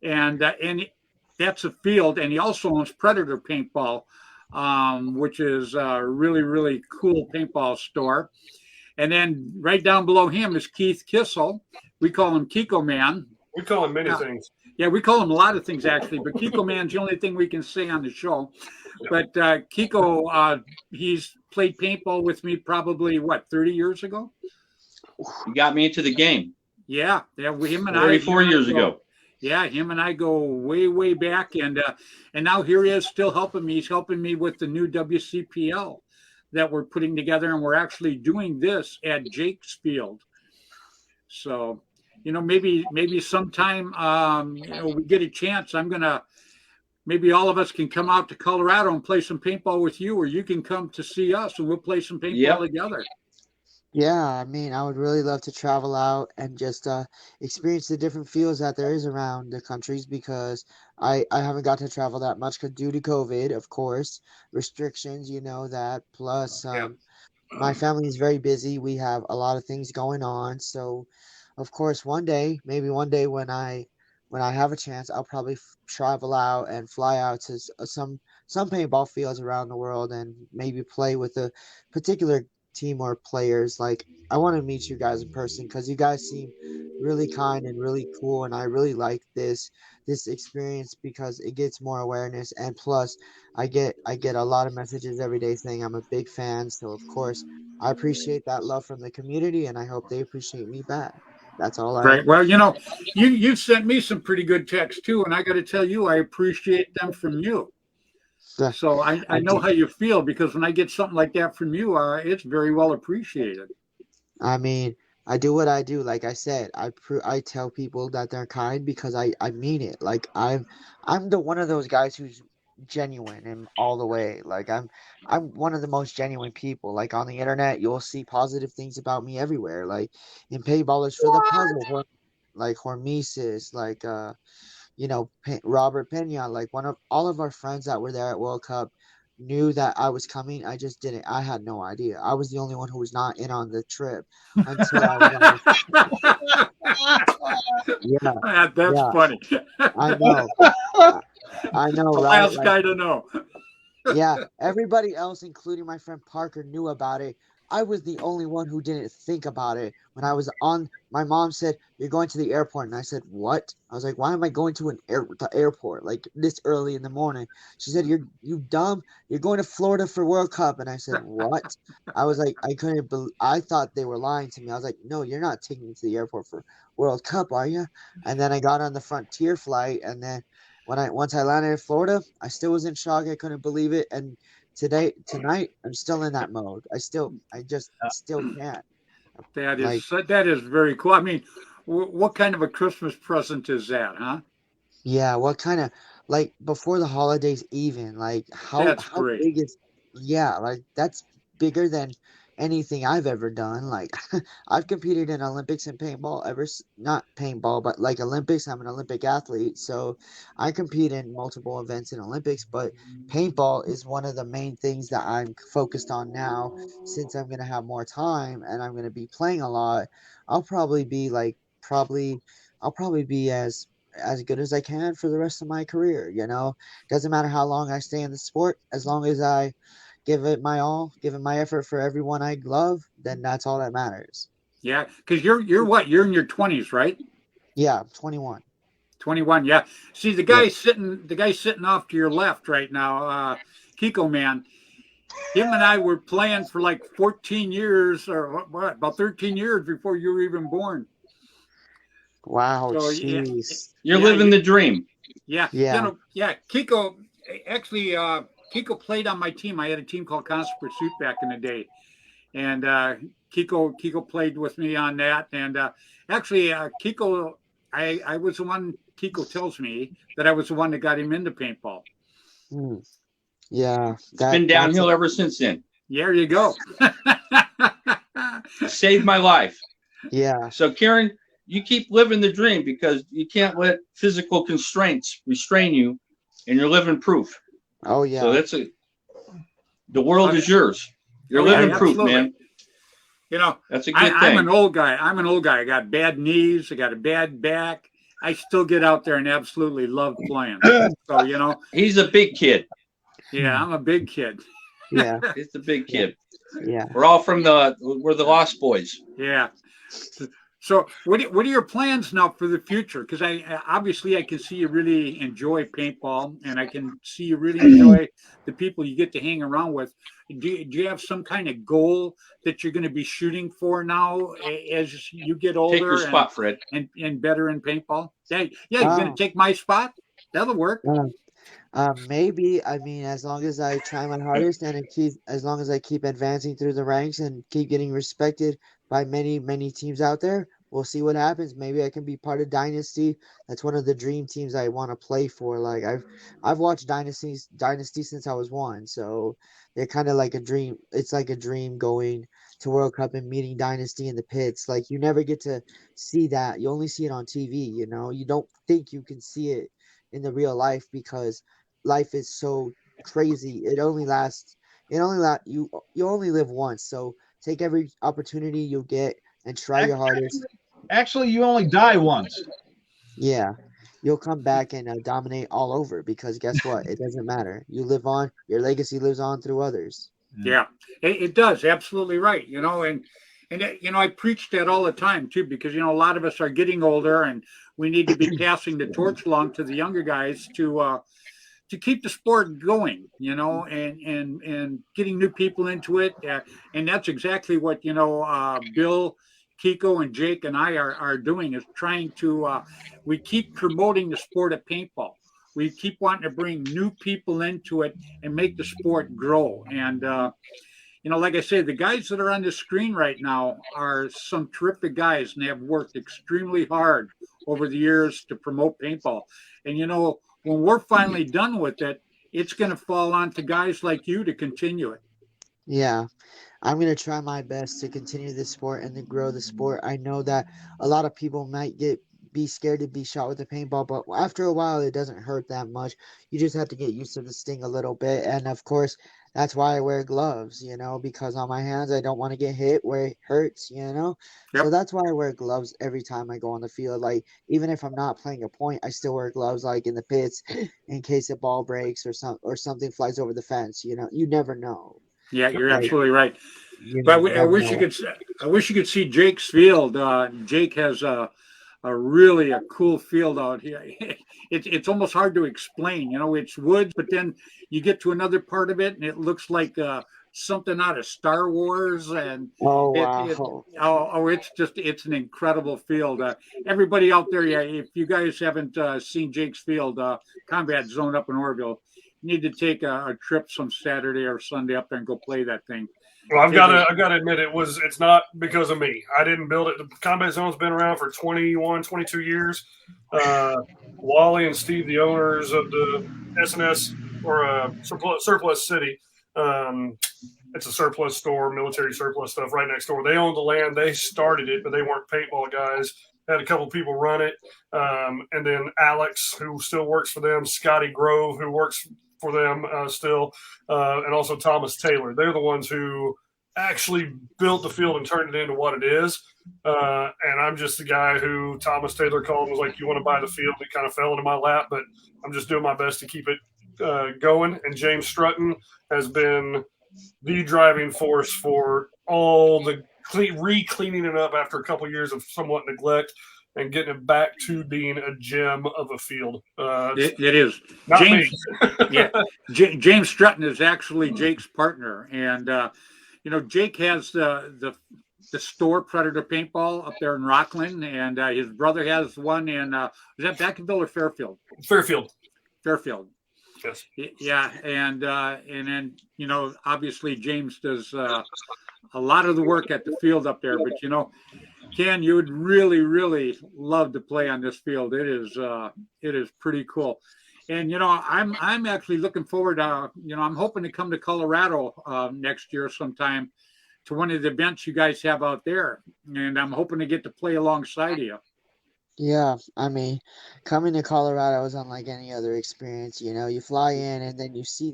and that's a field. And he also owns Predator Paintball, which is a really really cool paintball store. And then right down below him is Keith Kissel. We call him Kiko Man. We call him many Uh, things. yeah, we call him a lot of things actually, but Kiko Man's the only thing we can say on the show. But Kiko, he's played paintball with me probably what 30 years ago. You got me into the game Yeah, him and I, 34 years ago. yeah, him and I go way way back, and now here he is still helping me. He's helping me with the new WCPL that we're putting together, and we're actually doing this at Jake's Field. So, you know, maybe sometime, you know, we get a chance. I'm gonna maybe all of us can come out to Colorado and play some paintball with you, or you can come to see us and we'll play some paintball Yep. together. Yeah, I mean, I would really love to travel out and just experience the different fields that there is around the countries because I haven't got to travel that much 'cause due to COVID, of course, restrictions, you know that. Plus, Yeah. my family is very busy. We have a lot of things going on. So, of course, one day, maybe one day when I have a chance, I'll probably travel out and fly out to some paintball fields around the world and maybe play with a particular team or players. Like I want to meet you guys in person because you guys seem really kind and really cool, and I really like this experience because it gets more awareness, and plus I get a lot of messages every day saying I'm a big fan. So of course I appreciate that love from the community, and I hope they appreciate me back. That's all I. Right. Well, you know, you sent me some pretty good texts too, and I got to tell you, I appreciate them from you. So I I know do. how you feel because when I get something like that from you, it's very well appreciated. I mean, I do what I do. Like I said, I tell people that they're kind because I mean it. Like I'm the one of those guys who's genuine and all the way. Like I'm one of the most genuine people. Like on the internet, you'll see positive things about me everywhere. Like in Payballers for the Puzzle, like Hormesis, like Robert Pena, like one of all of our friends that were there at World Cup knew that I was coming. I just didn't. I had no idea. I was the only one who was not in on the trip until I was on the. Yeah, That's yeah. funny. I know. I, I know, The right? last Like, guy to know. yeah, everybody else, including my friend Parker, knew about it. I was the only one who didn't think about it. When I was on, my mom said, "You're going to the airport," and I said, "What?" I was like, "Why am I going to the airport like this early in the morning?" She said, "You dumb. You're going to Florida for World Cup," and I said, "What?" I was like, I couldn't believe. I thought they were lying to me. I was like, "No, you're not taking me to the airport for World Cup, are you?" And then I got on the Frontier flight, and then once I landed in Florida, I still was in shock. I couldn't believe it. And tonight, I'm still in that mode. I just still can't. Like, That is very cool. I mean, what kind of a Christmas present is that, huh? yeah, what kind of like before the holidays even, like how That's how great. big is yeah, like that's bigger than anything I've ever done. Like I've competed in Olympics and paintball not paintball, but like Olympics. I'm an Olympic athlete, so I compete in multiple events in Olympics, but paintball is one of the main things that I'm focused on now since I'm going to have more time and I'm going to be playing a lot. I'll probably be I'll probably be as good as I can for the rest of my career, Doesn't matter how long I stay in the sport, as long as I give it my all, give it my effort for everyone I love, then that's all that matters. Yeah, because you're what? You're in your 20s, right? Yeah, 21. 21. Yeah. See, the guy sitting off to your left right now, Kiko man. Him and I were playing for like 14 years or what, about 13 years before you were even born. Wow, So jeez. You're living the dream. Yeah. Yeah. Kiko, actually, Kiko played on my team. I had a team called Constant Pursuit back in the day. And Kiko played with me on that. And actually, Kiko, I was the one, Kiko tells me that I was the one that got him into paintball. Yeah. It's been downhill ever since then. There you go. Saved my life. Yeah. So, Karen, you keep living the dream because you can't let physical constraints restrain you, and you're living proof. Oh, yeah. So the world is yours. You're living proof, man. That's a good thing. I'm an old guy. I got bad knees. I got a bad back. I still get out there and absolutely love playing. So, he's a big kid. Yeah, I'm a big kid. Yeah. He's a big kid. Yeah. We're all we're the Lost Boys. Yeah. So what are your plans now for the future? Because I can see you really enjoy paintball, and I can see you really enjoy the people you get to hang around with. Do you have some kind of goal that you're going to be shooting for now as you get older? Take your spot, Fred. And better in paintball? Yeah, you're going to take my spot? That'll work. Maybe. I mean, as long as I try my hardest and as long as I keep advancing through the ranks and keep getting respected by many, many teams out there, we'll see what happens. Maybe I can be part of Dynasty. That's one of the dream teams I want to play for. Like I've watched Dynasty since I was 1, so they're kind of like a dream. It's like a dream going to World Cup and meeting Dynasty in the pits. Like you never get to see that. You only see it on TV. You don't think you can see it in the real life because life is so crazy. You only live once. So take every opportunity you get and try your hardest. Actually, you only die once. Yeah. You'll come back and dominate all over because guess what? It doesn't matter. You live on. Your legacy lives on through others. Yeah, it does. Absolutely right. And I preach that all the time too, because a lot of us are getting older, and we need to be passing the torch along to the younger guys to keep the sport going, and getting new people into it. And that's exactly what Bill, Kiko, and Jake and I are doing, is trying to we keep promoting the sport of paintball. We keep wanting to bring new people into it and make the sport grow. And like I say, the guys that are on the screen right now are some terrific guys, and they have worked extremely hard over the years to promote paintball. And when we're finally done with it, it's going to fall on to guys like you to continue it. Yeah, I'm going to try my best to continue this sport and to grow the sport. I know that a lot of people might be scared to be shot with a paintball, but after a while, it doesn't hurt that much. You just have to get used to the sting a little bit. And of course, that's why I wear gloves, because on my hands, I don't want to get hit where it hurts, Yep. So that's why I wear gloves every time I go on the field. Like, even if I'm not playing a point, I still wear gloves, like in the pits, in case a ball breaks or something flies over the fence. You never know. Yeah, you're absolutely right. But I wish you could see Jake's field. Jake has a really cool field out here. It's almost hard to explain. It's woods, but then you get to another part of it, and it looks like something out of Star Wars. And wow, it's an incredible field. Everybody out there, if you guys haven't seen Jake's field, Combat Zone up in Orville, you need to take a trip some Saturday or Sunday up there and go play that thing. Well, I've got to admit, it's not because of me. I didn't build it. The Combat Zone's been around for 21, 22 years. Wally and Steve, the owners of the SNS or Surplus City, it's a surplus store, military surplus stuff right next door. They own the land. They started it, but they weren't paintball guys. Had a couple people run it. And then Alex, who still works for them, Scotty Grove, who works for them still, and also Thomas Taylor. They're the ones who actually built the field and turned it into what it is. And I'm just the guy who Thomas Taylor called and was like, you want to buy the field? It kind of fell into my lap, but I'm just doing my best to keep it going. And James Strutton has been the driving force for all the re-cleaning it up after a couple of years of somewhat neglect and getting it back to being a gem of a field. It is. Not James, me. yeah, James Strutton is actually Jake's partner, and Jake has the store Predator Paintball up there in Rockland, and his brother has one in is that Vacaville or Fairfield? Fairfield. Yes. Yeah, and then obviously James does a lot of the work at the field up there. But Ken, you would really, really love to play on this field. It is pretty cool. And I'm actually looking forward. I'm hoping to come to Colorado next year sometime to one of the events you guys have out there, and I'm hoping to get to play alongside you. Yeah, I mean, coming to Colorado is unlike any other experience. You fly in and then you see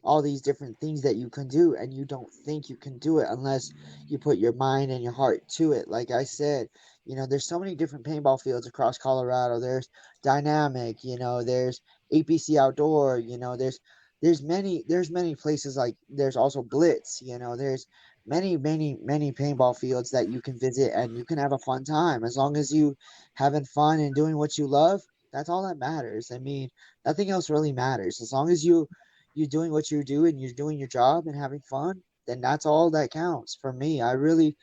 all these different things that you can do, and you don't think you can do it unless you put your mind and your heart to it. Like I said, there's so many different paintball fields across Colorado. There's Dynamic, there's APC Outdoor, there's many places, like there's also Blitz, there's many paintball fields that you can visit, and you can have a fun time as long as you having fun and doing what you love. That's all that matters. I mean, nothing else really matters. As long as you're doing what you do and you're doing your job and having fun, then that's all that counts for me. I really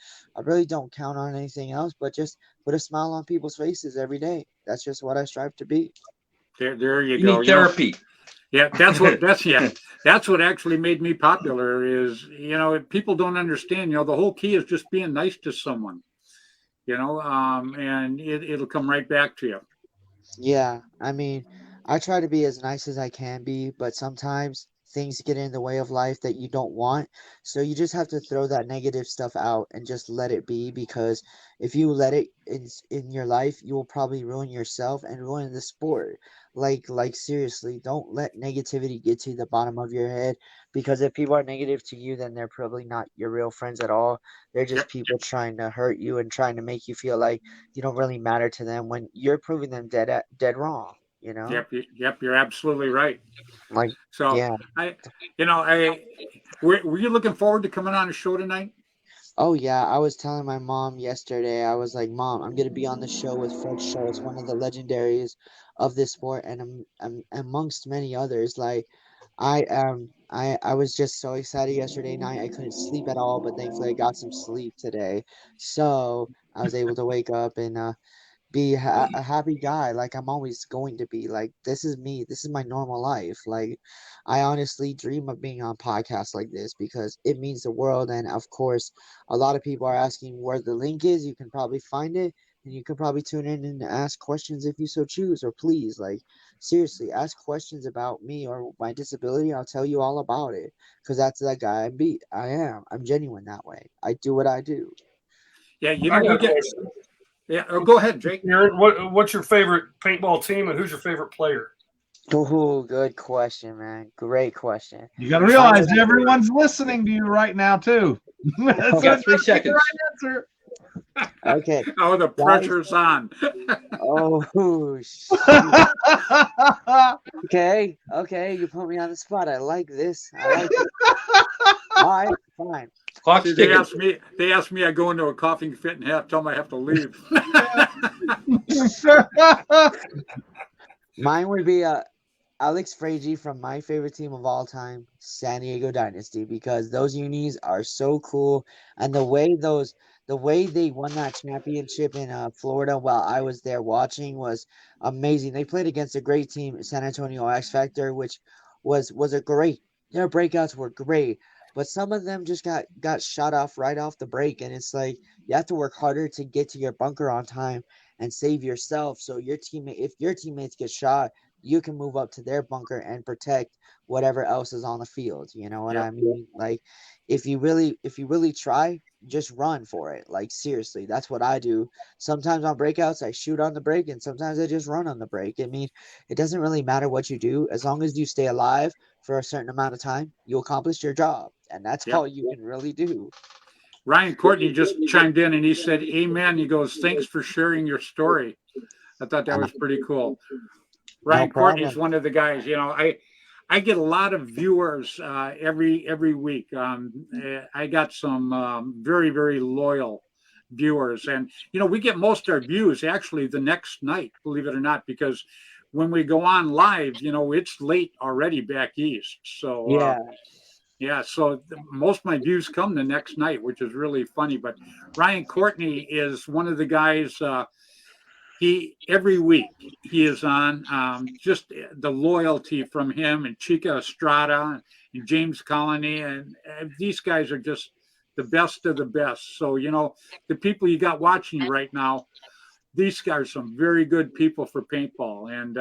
don't count on anything else but just put a smile on people's faces every day. That's just what I strive to be. There you You go. need therapy. Yeah, that's what actually made me popular is, people don't understand, the whole key is just being nice to someone, and it'll come right back to you. Yeah, I mean, I try to be as nice as I can be, but sometimes things get in the way of life that you don't want. So you just have to throw that negative stuff out and just let it be, because if you let it in your life, you will probably ruin yourself and ruin the sport. Like seriously, don't let negativity get to the bottom of your head, because if people are negative to you, then they're probably not your real friends at all. They're just Yep. people trying to hurt you and trying to make you feel like you don't really matter to them when you're proving them dead wrong, Yep, you're absolutely right. Like, So yeah. were you looking forward to coming on a show tonight? Oh yeah, I was telling my mom yesterday. I was like, "Mom, I'm gonna be on the show with Fred Schultz, one of the legendaries of this sport, and amongst many others." Like, I was just so excited yesterday night. I couldn't sleep at all, but thankfully I got some sleep today, so I was able to wake up and be a happy guy like I'm always going to be. Like, this is me. This is my normal life. Like, I honestly dream of being on podcasts like this because it means the world. And of course, a lot of people are asking where the link is. You can probably find it, and you can probably tune in and ask questions if you so choose. Or please, like, seriously, ask questions about me or my disability. I'll tell you all about it, because that's the guy I am. I'm genuine that way. I do what I do. Yeah, I got we a get. question. Yeah, go ahead, Jake. Aaron, what's your favorite paintball team and who's your favorite player? Oh, good question, man. Great question. You got to realize everyone's listening to you right now, too. You got 3 seconds. Answer. Okay. Oh, the pressure's on. Oh, shoot. Okay. You put me on the spot. I like this. I like it. All right, fine. Clock's See, they ticking. asked me, I go into a coughing fit and tell them I have to leave. Mine would be Alex Frazier from my favorite team of all time, San Diego Dynasty, because those unis are so cool, and the way they won that championship in Florida while I was there watching was amazing. They played against a great team, San Antonio X Factor, which was a great. Their breakouts were great, but some of them just got shot off right off the break, and it's like you have to work harder to get to your bunker on time and save yourself. So if your teammates get shot, you can move up to their bunker and protect whatever else is on the field. You know what Yep. I mean? Like, if you really try, just run for it. Like, seriously, that's what I do. Sometimes on breakouts, I shoot on the break, and sometimes I just run on the break. I mean, it doesn't really matter what you do. As long as you stay alive for a certain amount of time, you accomplish your job. And that's Yep. all you can really do. Ryan Courtney just chimed in and he said, "Amen." He goes, "Thanks for sharing your story." I thought that was pretty cool. No Ryan Courtney is problem. one of the guys. I get a lot of viewers every week. I got some very very loyal viewers, and we get most of our views actually the next night, believe it or not, because when we go on live, it's late already back east. So Yeah. yeah, so most of my views come the next night, which is really funny. But Ryan Courtney is one of the guys. He every week he is on. Just the loyalty from him and Chica Estrada and James Colony, and these guys are just the best of the best. So the people you got watching you right now, these guys are some very good people for paintball, and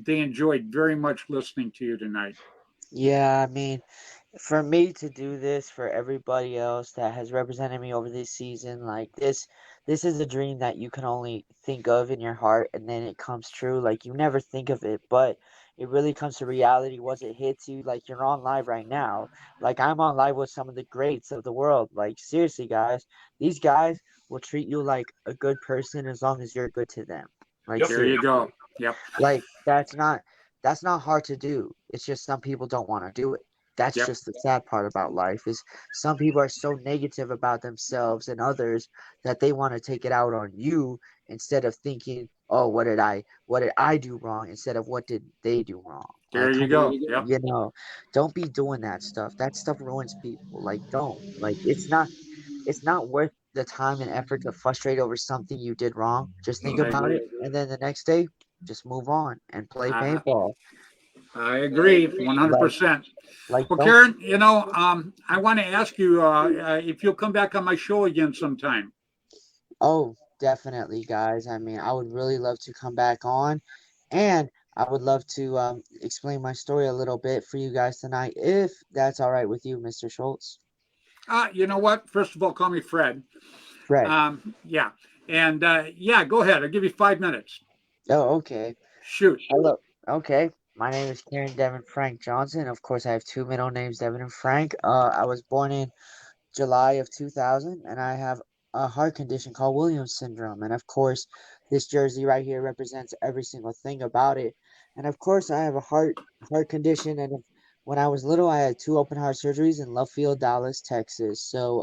they enjoyed very much listening to you tonight. Yeah, I mean, for me to do this for everybody else that has represented me over this season, like this is a dream that you can only think of in your heart, and then it comes true. Like, you never think of it, but it really comes to reality once it hits you. Like, you're on live right now. Like, I'm on live with some of the greats of the world. Like, seriously, guys, these guys will treat you like a good person as long as you're good to them. Like, Yep. There you seriously. go. Yep. Like, that's not hard to do. It's just some people don't want to do it. That's Yep. just the sad part about life, is some people are so negative about themselves and others that they want to take it out on you instead of thinking, oh, what did I do wrong, instead of what did they do wrong. There Like, you come go. on, Yep. don't be doing that stuff. That stuff ruins people. Like, don't. Like, it's not worth the time and effort to frustrate over something you did wrong. Just think I about agree. it, and then the next day, just move on and play I, paintball. I agree, Like, 100%. Well, don't. Karen, I want to ask you if you'll come back on my show again sometime. Oh, definitely, guys. I mean, I would really love to come back on, and I would love to explain my story a little bit for you guys tonight, if that's all right with you, Mr. Schultz. You know what? First of all, call me Fred. Fred. Yeah. And yeah, go ahead. I'll give you 5 minutes. Oh, okay. Shoot. Hello. Okay. My name is Karen Devin Frank Johnson. Of course, I have two middle names, Devin and Frank. I was born in July of 2000, and I have a heart condition called Williams syndrome. And of course, this jersey right here represents every single thing about it. And of course, I have a heart condition. And when I was little, I had two open heart surgeries in Love Field, Dallas, Texas. So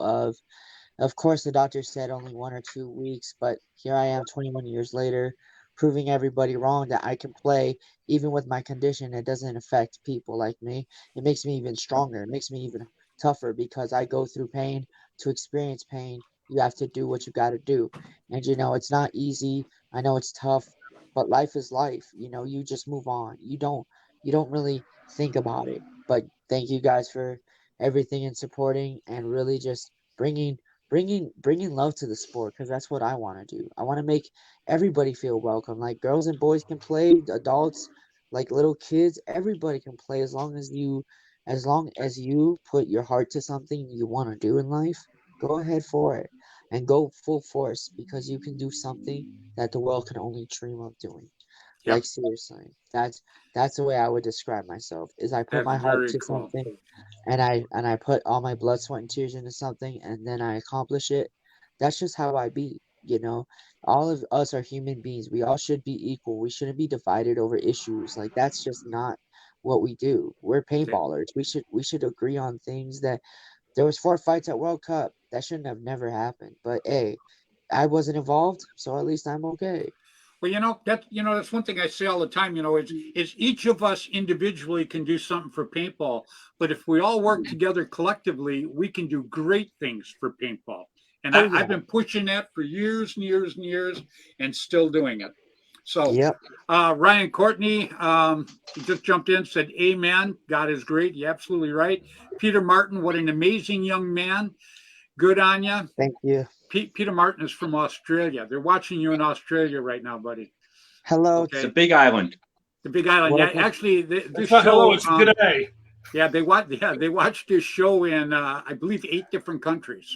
of course, the doctor said only 1 or 2 weeks, but here I am 21 years later, proving everybody wrong that I can play even with my condition. It doesn't affect people like me. It makes me even stronger. It makes me even tougher, because I go through pain. To experience pain, you have to do what you got to do. And it's not easy. I know it's tough, but life is life. You just move on. You don't really think about it. But thank you guys for everything and supporting, and really just bringing love to the sport, because that's what I want to do. I want to make everybody feel welcome. Like, girls and boys can play, adults, like little kids, everybody can play, as long as you put your heart to something you want to do in life. Go ahead for it and go full force, because you can do something that the world can only dream of doing. Yep. Like, seriously, that's the way I would describe myself. Is I put That's my heart very to cool. something, and I put all my blood, sweat, and tears into something, and then I accomplish it. That's just how I be. All of us are human beings. We all should be equal. We shouldn't be divided over issues. Like, that's just not what we do. We're paintballers. We should agree on things. That there was 4 fights at World Cup that shouldn't have never happened. But hey, I wasn't involved, so at least I'm okay. Well, that's one thing I say all the time. Is each of us individually can do something for paintball, but if we all work together collectively, we can do great things for paintball. And Oh I've yeah. been pushing that for years and years and years, and still doing it. So, Yep. Ryan Courtney he just jumped in, said, "Amen. God is great." You're absolutely right. Peter Martin, what an amazing young man. Good on you. Thank you. Peter Martin is from Australia. They're watching you in Australia right now, buddy. Hello. It's a Okay. big island. The Big Island. Welcome. Yeah, actually, this It's not show. hello, it's good day. Yeah, they watched this show in I believe 8 different countries.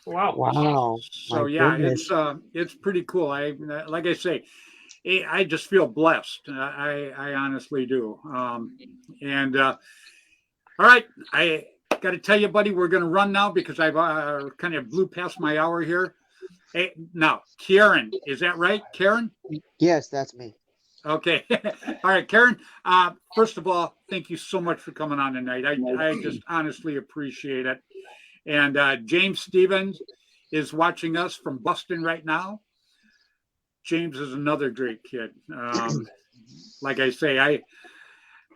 Wow. Wow. So My yeah, goodness. it's pretty cool. Like I say, I just feel blessed. I honestly do. And all right, I got to tell you, buddy, we're going to run now because I've kind of blew past my hour here. Hey, now, Karen, is that right, Karen? Yes, that's me. Okay. All right, Karen. First of all, thank you so much for coming on tonight. I just honestly appreciate it. And James Stevens is watching us from Boston right now. James is another great kid. Like I say,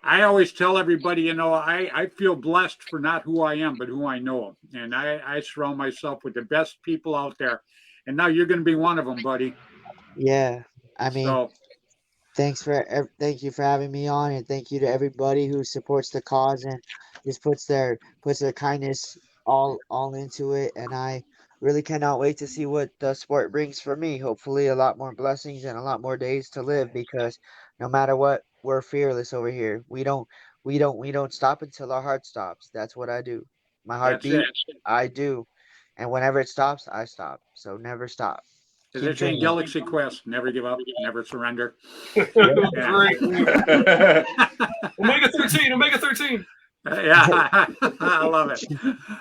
I always tell everybody, you know, I feel blessed for not who I am, but who I know. And I surround myself with the best people out there. And now you're going to be one of them, buddy. Yeah. I mean, So, thank you for having me on, and thank you to everybody who supports the cause and just puts their kindness all into it. And I really cannot wait to see what the sport brings for me. Hopefully a lot more blessings and a lot more days to live, because no matter what, we're fearless over here. We don't stop until our heart stops. That's what I do. My heart that's it. beats, I do. And whenever it stops, I stop. So never stop. As Keep they say in dreaming. Galaxy Quest, never give up, never surrender. Great. Omega 13, Omega 13. Yeah, I love it.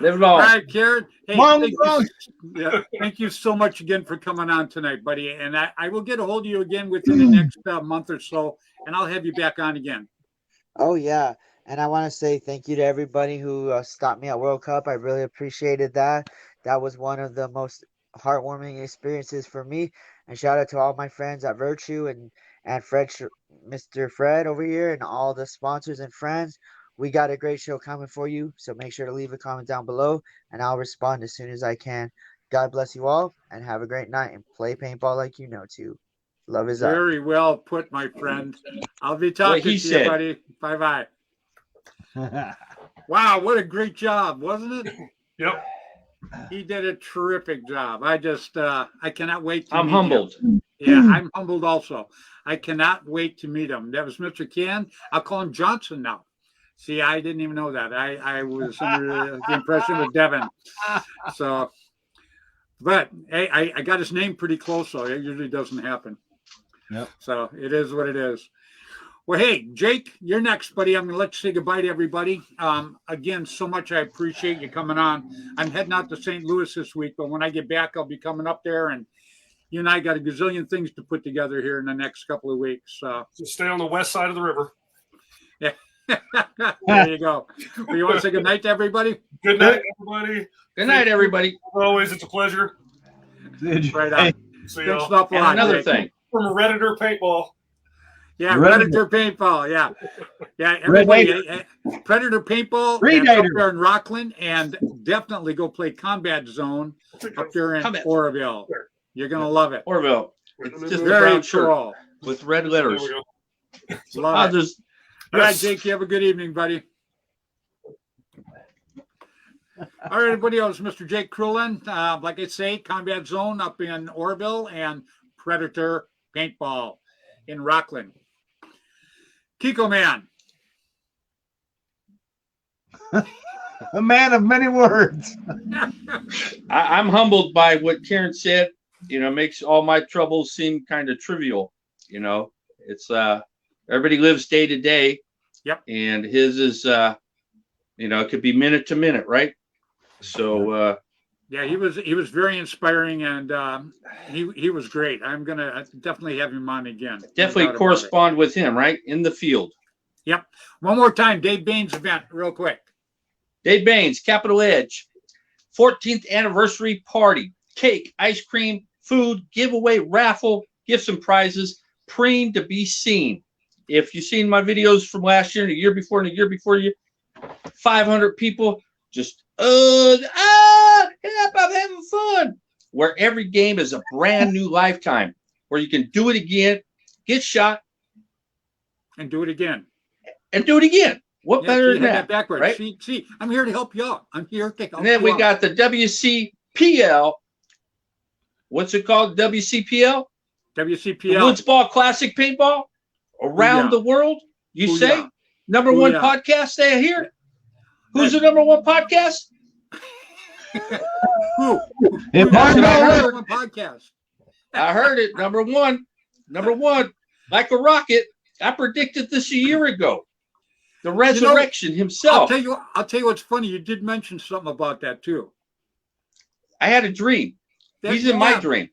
Live it All all. right, Karen. Hey, Come thank on, thank you so much again for coming on tonight, buddy. And I will get a hold of you again within the next month or so, and I'll have you back on again. Oh yeah, and I want to say thank you to everybody who stopped me at World Cup. I really appreciated that. That was one of the most heartwarming experiences for me. And shout out to all my friends at Virtue and Mr. Fred over here, and all the sponsors and friends. We got a great show coming for you, so make sure to leave a comment down below, and I'll respond as soon as I can. God bless you all, and have a great night, and play paintball like you know to. Love is up. Very well put, my friend. I'll be talking to you, buddy. Bye-bye. Wow, what a great job, wasn't it? Yep. He did a terrific job. I cannot wait to I'm meet humbled. him. Yeah, I'm humbled also. I cannot wait to meet him. That was Mr. Ken. I'll call him Johnson now. See, I didn't even know that. I was under the impression with Devin. So, but hey, I got his name pretty close, so it usually doesn't happen. Yep. So it is what it is. Well, hey, Jake, you're next, buddy. I'm going to let you say goodbye to everybody. Again, so much I appreciate you coming on. I'm heading out to St. Louis this week, but when I get back, I'll be coming up there, and you and I got a gazillion things to put together here in the next couple of weeks. So stay on the west side of the river. Yeah. There you go. Well, you want to say good night to everybody? Good night, everybody. Good night, everybody. As always, it's a pleasure. Right on. See Thanks y'all. an awful And lot, another Jake. thing. From Redditor Paintball. Yeah, Predator. Predator Paintball. Yeah. Yeah, everybody. Predator Paintball that's up there in Rockland, and definitely go play Combat Zone up there in Oroville. You're going to love it. Oroville. It's just a Very brown shirt cool. with red letters. There we go. Love it. All right, Yes. Jake, you have a good evening, buddy. All right, everybody else, Mr. Jake Krulin. Like I say, Combat Zone up in Oroville and Predator Paintball in Rockland. Kiko Man. A man of many words. I'm humbled by what Karen said. You know, makes all my troubles seem kind of trivial. You know, it's everybody lives day to day. Yep. And his is, you know, it could be minute to minute, right? So yeah, he was very inspiring, and he was great. I'm gonna definitely have him on again. definitely correspond with him, right? In the field. Yep. One more time, Dave Baines event, real quick. Dave Baines, Capital Edge, 14th anniversary party, cake, ice cream, food, giveaway, raffle, gifts and prizes, preen to be seen. If you've seen my videos from last year and the year before and the year before you, 500 people just I'm having fun. Where every game is a brand new lifetime, where you can do it again, get shot, and do it again. And do it again. What better than that? Backwards. Right? See, I'm here to help you out. I'm here to help And then you we out. got the WCPL. What's it called? WCPL? WCPL. Woods Ball Classic Paintball. around yeah. the world. You Oh, say yeah. number Oh, one yeah. podcast they hear? Who's the number one podcast? Who? If That's I what I know heard. On podcast. I heard it. Number one, like a rocket. I predicted this a year ago. The resurrection himself. I'll tell you what's funny. You did mention something about that too. I had a dream. He's in my dream.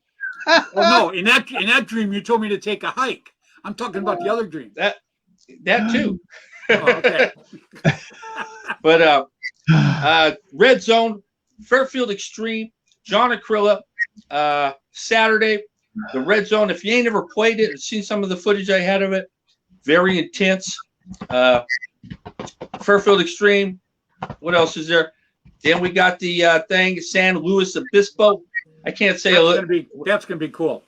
Well, no, in that dream, you told me to take a hike. I'm talking about the other dream. That too. Oh, okay. But Red Zone, Fairfield Extreme, John Akrilla, Saturday, the Red Zone. If you ain't ever played it, seen some of the footage I had of it, very intense. Fairfield Extreme. What else is there? Then we got the thing, San Luis Obispo. I can't say That's gonna be cool.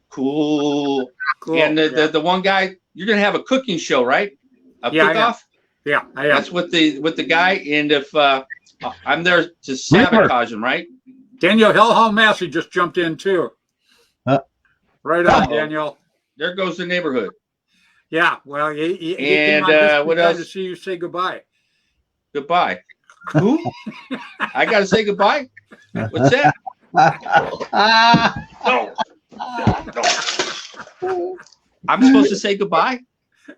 Cool. And yeah. the one guy, you're gonna have a cooking show, right? A cook-off. Yeah, I am. That's with the guy. And if I'm there to sabotage him, right? Daniel Hellholm Massey just jumped in too. Right on, Daniel. There goes the neighborhood. Yeah, well, he And, came on just what in time else? to see you say goodbye. Goodbye. Who? I gotta say goodbye. What's that? No. I'm supposed to say goodbye.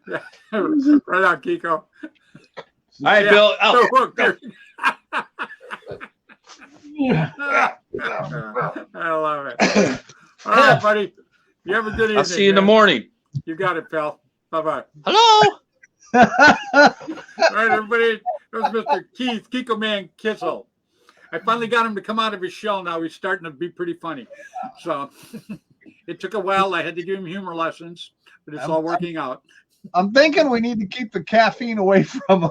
Right on, Kiko. All right, Bill. Oh, I love it. All right, buddy. You have a good evening. I'll see you in the morning. You got it, pal. Bye-bye. Hello. All right, everybody. That was Mr. Kiko Man Kissel. I finally got him to come out of his shell now. He's starting to be pretty funny. So it took a while. I had to give him humor lessons, but it's all working out. I'm thinking we need to keep the caffeine away from him.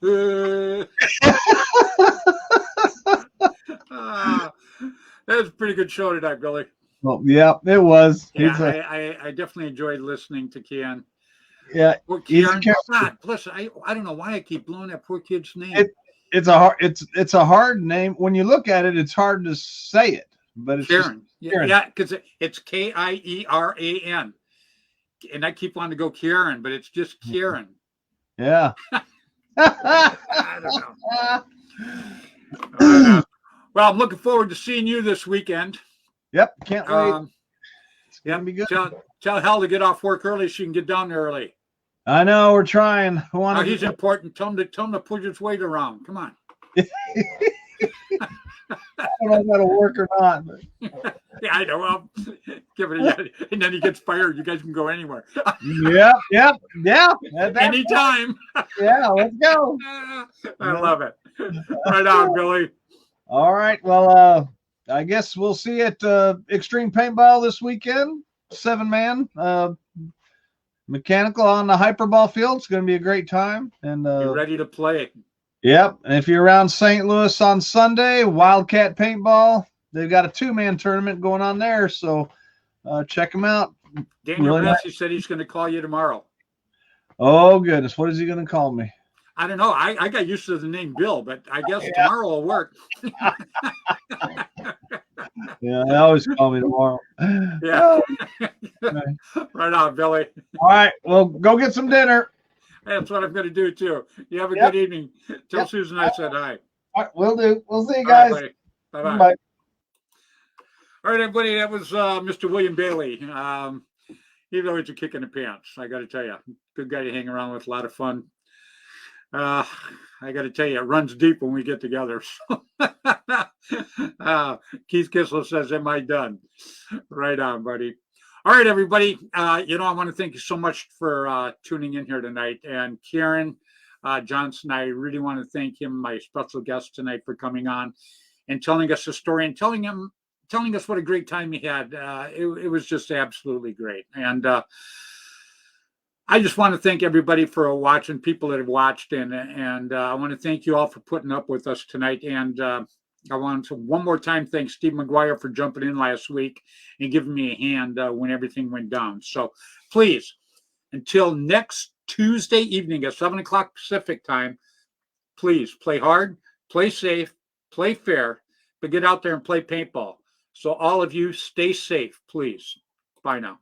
That was a pretty good show tonight, Billy. Well, yeah, it was. Yeah, I definitely enjoyed listening to Kian. Yeah, poor Kian. God, listen, I don't know why I keep blowing that poor kid's name. It's a hard name. When you look at it, it's hard to say it. But it's Kieran. Kieran. Yeah, because it's Kieran. And I keep wanting to go Kieran, but it's just Kieran. Yeah. I don't know. Well, I'm looking forward to seeing you this weekend. Yep, can't wait. It's Yeah, gonna be good. Tell Hal to get off work early so she can get down there early. I know we're trying. He's important. Tell him to push his weight around. Come on. I don't know if that'll work or not. But. Yeah, I know. Well, give it a and then he gets fired. You guys can go anywhere. Yeah. Anytime. Yeah, let's go. I love it. Right on, Billy. All right. Well, I guess we'll see you at Extreme Paintball this weekend. 7-man mechanical on the hyperball field. It's going to be a great time. And you ready to play? Yep. And if you're around St. Louis on Sunday, Wildcat Paintball, they've got a 2-man tournament going on there. So check them out. Daniel Massey said he's going to call you tomorrow. Oh, goodness. What is he going to call me? I don't know. I got used to the name Bill, but I guess tomorrow will work. Yeah, they always call me tomorrow. Yeah. Right on, Billy. All right. Well, go get some dinner. That's what I'm going to do, too. You have a good evening. Tell Susan I said hi. All right, will do. We'll see you guys. All right, bye-bye. Bye. All right, everybody. That was Mr. William Bailey. He's always a kick in the pants, I got to tell you. Good guy to hang around with, a lot of fun. I got to tell you, it runs deep when we get together. Keith Kissel says, am I done? Right on, buddy. All right, everybody. I want to thank you so much for tuning in here tonight. And Kieran Johnson, I really want to thank him, my special guest tonight, for coming on and telling us the story and telling us what a great time he had. It was just absolutely great. And I just want to thank everybody for watching, people that have watched, and I want to thank you all for putting up with us tonight. And I want to one more time thank Steve McGuire for jumping in last week and giving me a hand when everything went down. So please, until next Tuesday evening at 7 o'clock Pacific time, please play hard, play safe, play fair, but get out there and play paintball. So all of you stay safe, please. Bye now.